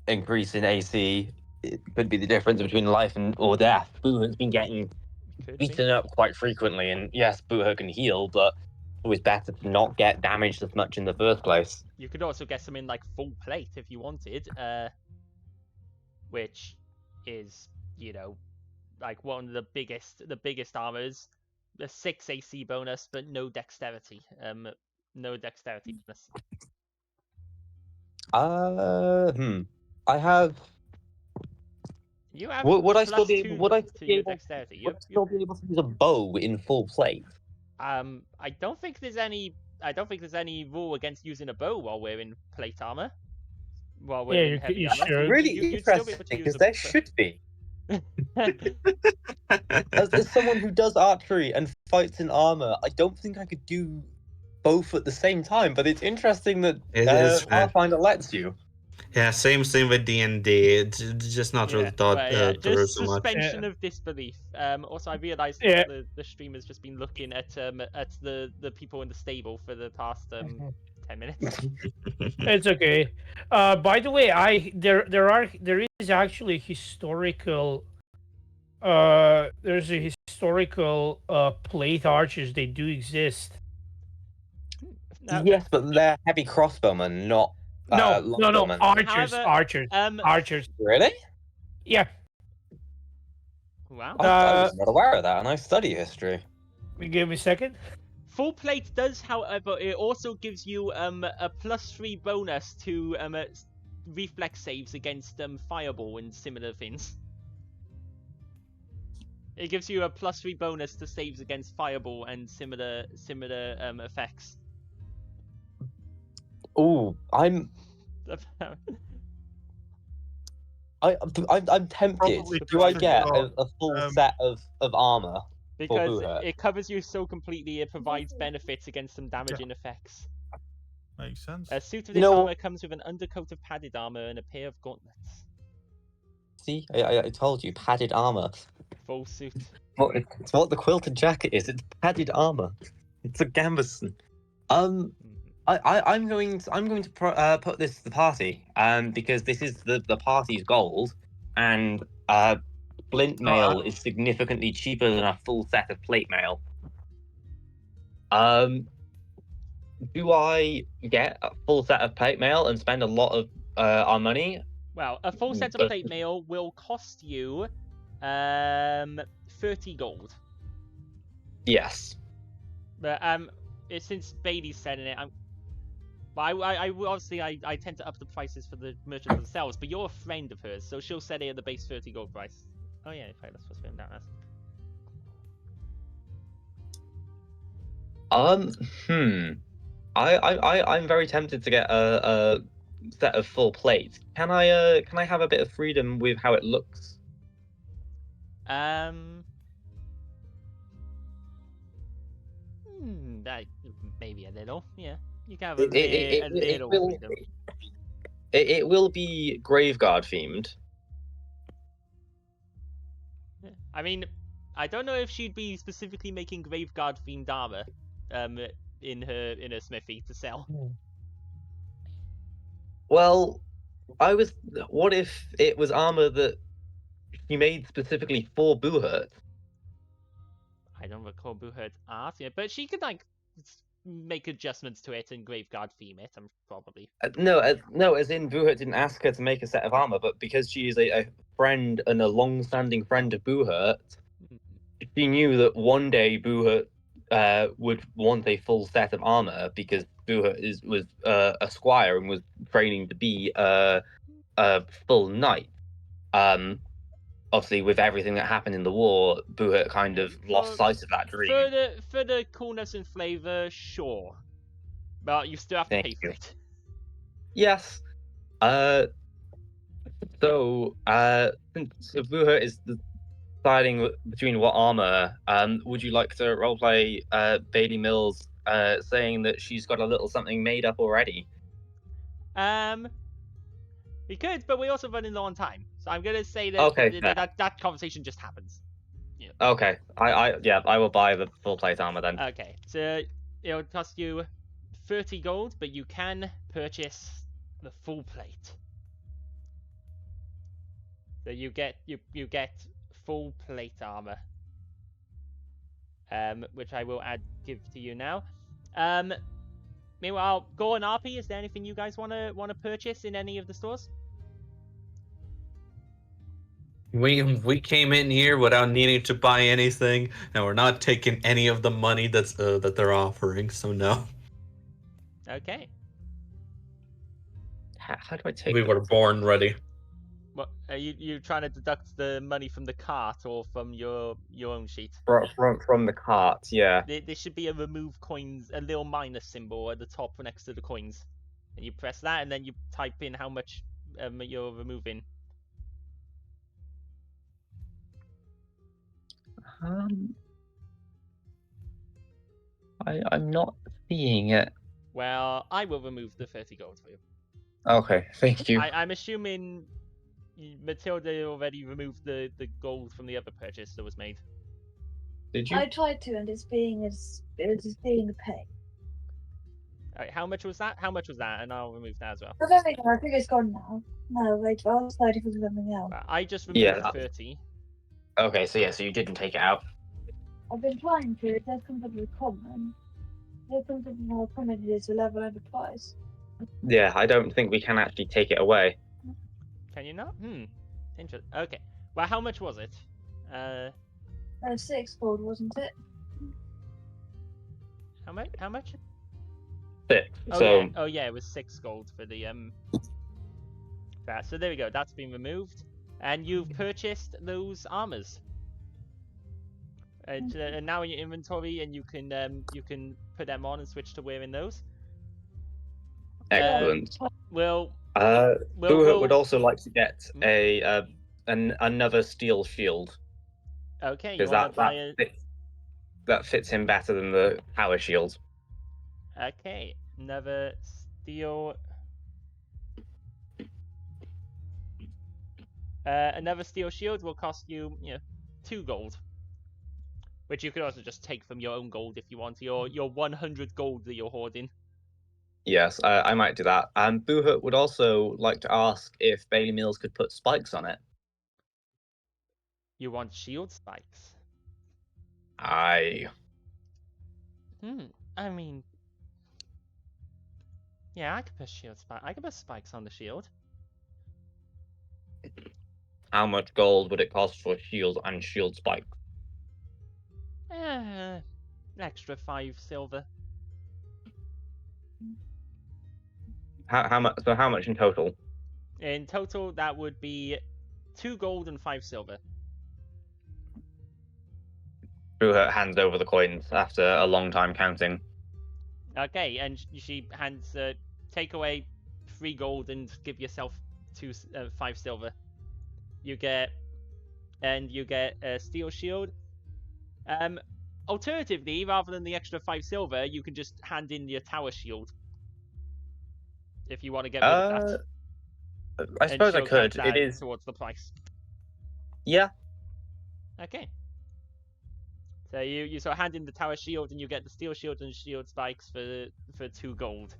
increase in AC, it could be the difference between life or death. Buhurt's been getting beaten up quite frequently, and yes, Buhurt can heal, but it was better to not get damaged as much in the first place. You could also get some in like full plate if you wanted, which is, you know, like one of the biggest armors. The 6 AC bonus, but no dexterity. No dexterity bonus. I have. You have. Would I still be able? Would I to be able? dexterity? Would I still be able to use a bow in full plate? I don't think there's any rule against using a bow while wearing plate armor. While wearing heavy armor. Sure. Really interesting, because there should be. As someone who does archery and fights in armor, I don't think I could do both at the same time. But it's interesting that Pathfinder lets you. Yeah, same with D&D. Just not really thought through just so much. suspension of disbelief. Also, I realised that the stream has just been looking at the people in the stable for the past 10 minutes. It's okay. By the way, there is actually historical. There's a historical plate archers. They do exist. Yes, but they're heavy crossbowmen, not. No, archers. However, Archers. Really? Yeah. Wow. I was not aware of that, and I study history. Give me a second. Full plate does, however, it also gives you a +3 bonus to reflex saves against fireball and similar things. It gives you a +3 bonus to saves against fireball and similar effects. Ooh, I'm tempted. Probably Do I just get got, a full um, set of armor for Because Buhurt? it covers you so completely, it provides benefits against some damaging effects. Makes sense. A suit of You this know- armor comes with an undercoat of padded armor and a pair of gauntlets. See, I told you, padded armor. Full suit. It's what the quilted jacket is. It's padded armor. It's a gambeson. I'm going to put this to the party, because this is the party's gold, and splint mail is significantly cheaper than a full set of plate mail. Do I get a full set of plate mail and spend a lot of our money? Well, a full set of plate mail will cost you 30 gold. Yes. But since Bailey's selling it, I obviously I tend to up the prices for the merchants themselves. But you're a friend of hers, so she'll sell it at the base 30 gold price. Oh yeah, okay, that's what's written down as. I'm very tempted to get a set of full plates. Can I have a bit of freedom with how it looks? That maybe a little, yeah. You can have It little will, freedom. it will be Graveguard themed. I mean, I don't know if she'd be specifically making Graveguard themed armor in her smithy to sell. Well, what if it was armor that she made specifically for Buhurt? I don't recall Buhurt's art yet, but she could like make adjustments to it and Graveguard theme it. I'm probably No, as in Buhurt didn't ask her to make a set of armor, but because she is a friend and a long-standing friend of Buhurt, she knew that one day Buhurt would want a full set of armor because Buhurt was a squire and was training to be a full knight. Obviously, with everything that happened in the war, Buhurt kind of lost sight of that dream. For the coolness and flavor, sure, but you still have to pay for it. Yes. So, since Buhurt is deciding between what armor, would you like to roleplay Bailey Mills saying that she's got a little something made up already? We could, but we also running low on time, so I'm gonna say that that conversation just happens. Yeah. Okay, I will buy the full plate armor then. Okay, so it'll cost you 30 gold, but you can purchase the full plate. So you get full plate armor, which I will give to you now. Meanwhile, Gore and RP, is there anything you guys wanna purchase in any of the stores? We came in here without needing to buy anything, and we're not taking any of the money that they're offering. So no. Okay. How do I take? We were born ready. What are you trying to deduct the money from the cart or from your own sheet? From the cart, yeah. There should be a remove coins, a little minus symbol at the top next to the coins, and you press that, and then you type in how much you're removing. I'm not seeing it. Well, I will remove the 30 gold for you. Okay, thank you. I'm assuming Matilda already removed the gold from the other purchase that was made. Did you? I tried to, and it's being a pain. Alright, how much was that? And I'll remove that as well. I don't think I think it's gone now. No, wait, I was 30 for something else. I just removed 30. Okay, so you didn't take it out. I've been trying to. It does come up with a common. It comes up with more common. It is a level under twice. Yeah, I don't think we can actually take it away. Can you not? Interesting. Okay. Well, how much was it? 6 gold, wasn't it? How much? 6. Oh, so yeah. Oh yeah, it was 6 gold for the That. So there we go. That's been removed, and you've purchased those armors. And now in your inventory, and you can put them on and switch to wearing those. Excellent. We'll Buhut would also like to get Hmm? another steel shield. Okay, you Because want to buy a... that fits him better than the power shield. Okay, another steel... another steel shield will cost you, 2 gold. Which you could also just take from your own gold if you want, your 100 gold that you're hoarding. Yes, I might do that. Buhut would also like to ask if Bailey Mills could put spikes on it. You want shield spikes? Aye. I mean... Yeah, I could put shield spikes. I could put spikes on the shield. How much gold would it cost for shield and shield spike? An extra 5 silver. How much? So how much in total? In total, that would be 2 gold and 5 silver. Buhut hands over the coins after a long time counting. Okay, and she hands take away 3 gold and give yourself 5 silver. You get a steel shield. Alternatively, rather than the extra 5 silver, you can just hand in your tower shield. If you want to get rid of that. I suppose I could. It is towards the price. Yeah. Okay. So you sort of hand in the tower shield and you get the steel shield and shield spikes for 2 gold.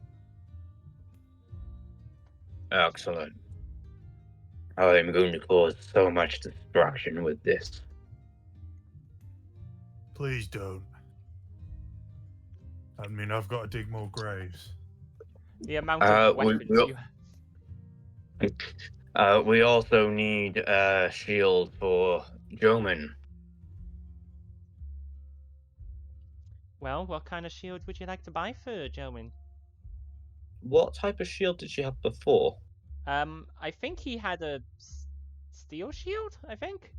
Excellent. I'm going to cause so much destruction with this. Please don't. I mean, I've got to dig more graves. The amount of weapons you have. We also need a shield for Joman. Well, what kind of shield would you like to buy for Joman? What type of shield did she have before? I think he had a steel shield, I think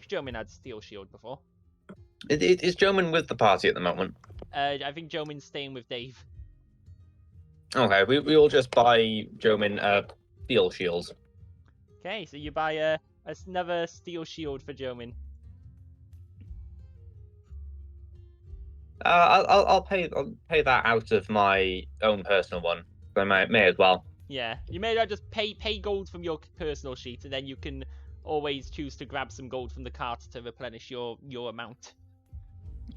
Joman had steel shield before. Is Joman with the party at the moment? I think Joman's staying with Dave. Okay, we will just buy Joman steel shields. Okay, so you buy another steel shield for Joman. I'll pay that out of my own personal one. I may as well. Yeah, you may not just pay gold from your personal sheet, and then you can always choose to grab some gold from the cart to replenish your amount.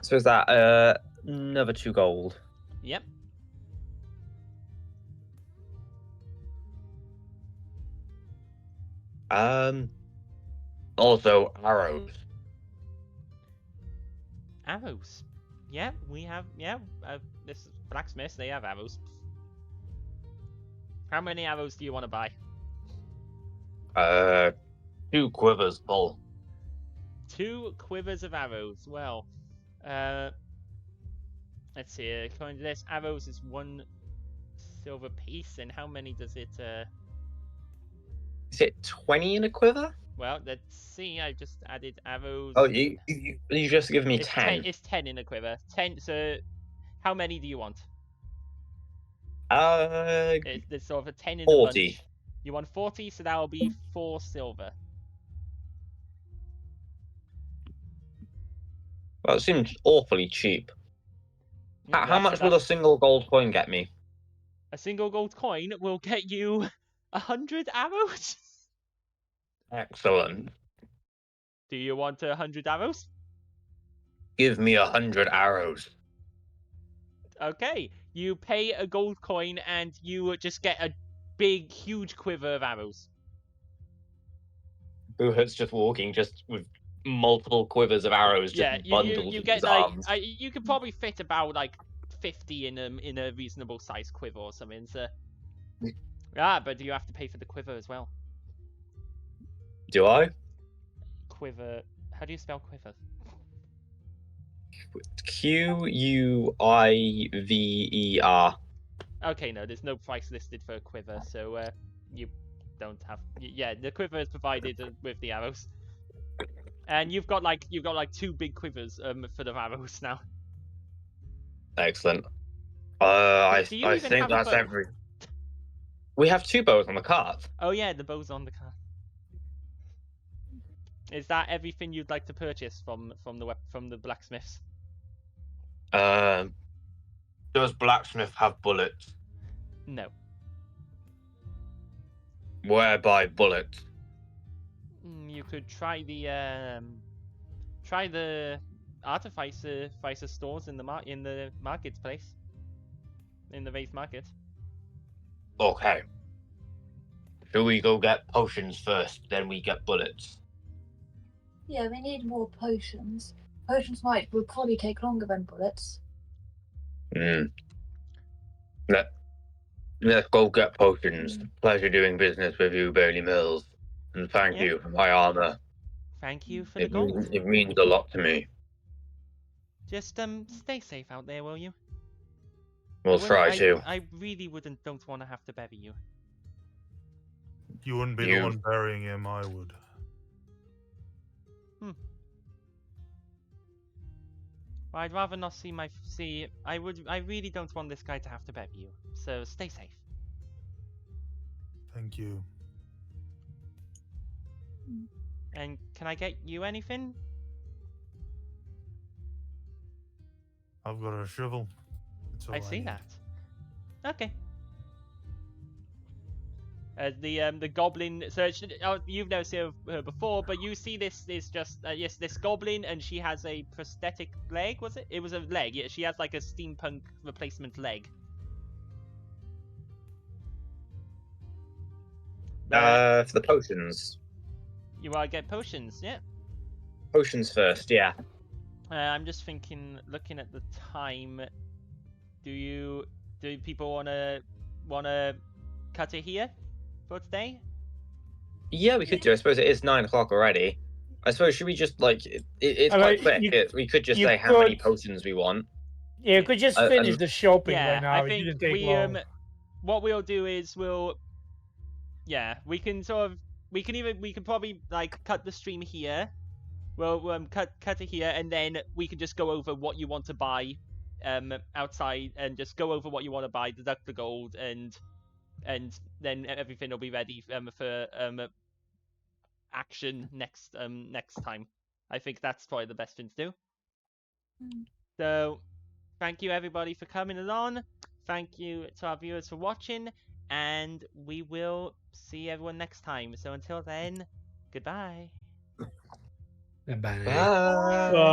So is that another 2 gold? Yep. Also arrows. Arrows. Yeah, we have. Yeah, this blacksmith, they have arrows. How many arrows do you want to buy? 2 quivers full. 2 quivers of arrows. Well, let's see. According to this, arrows is 1 silver piece, and how many does it? Is it 20 in a quiver? Well, let's see. I just added arrows. Oh, you just give me 10. It's 10 in a quiver. 10. So, how many do you want? It's sort of a 10 in 40. a bunch. You want 40, so that'll be 4 silver. Well, it seems awfully cheap. How That's much will about- a single gold coin get me? A single gold coin will get you 100 arrows. Excellent. Do you want 100 arrows? Give me 100 arrows. Okay, you pay a gold coin and you just get a big, huge quiver of arrows. Buhut's just walking, just with multiple quivers of arrows, just bundled you in get his like arms. you could probably fit about like 50 in a reasonable size quiver or something. So but you have to pay for the quiver as well. Do I? Quiver. How do you spell quiver? Quuiver. Okay, no, there's no price listed for a quiver, so you don't have. Yeah, the quiver is provided with the arrows, and you've got like 2 big quivers for the arrows now. Excellent. Do I you even think have a that's bow? every. We have 2 bows on the cart. Oh yeah, the bow's on the cart. Is that everything you'd like to purchase from the blacksmiths? Does blacksmith have bullets? No. Whereby bullets? You could try the artificer stores in the marketplace, in the raised market. Okay. Shall we go get potions first, then we get bullets? Yeah, we need more potions. Potions will probably take longer than bullets. Let's go get potions. Pleasure doing business with you, Bailey Mills. And thank Yeah. you for my armor. Thank you for the gold. It means a lot to me. Just stay safe out there, will you? We'll try to. I really don't want to have to bury you. You wouldn't be the one burying him, I would. I'd rather not I really don't want this guy to have to bury you. So stay safe. Thank you. And can I get you anything? I've got a shovel. That's all I see need. that. Okay. The goblin. So you've never seen her before, but you see this goblin, and she has a prosthetic leg. Was it? It was a leg. Yeah, she has like a steampunk replacement leg. For the potions. You want to get potions? Yeah. Potions first, yeah. I'm just thinking, looking at the time. Do people wanna cut it here for today? Yeah, we could do. I suppose it is 9 o'clock already. I suppose should we just it's quite quick. We could just say how many potions we want. Yeah, you could just finish the shopping right now. I think it didn't take long. What we'll do is we can probably like cut the stream here. We'll cut it here, and then we can just go over what you want to buy outside, and just go over what you want to buy, deduct the gold, and then everything will be ready for action next time. I think that's probably the best thing to do. So thank you everybody for coming along. Thank you to our viewers for watching, and we will see everyone next time. So until then, goodbye. Bye. Bye.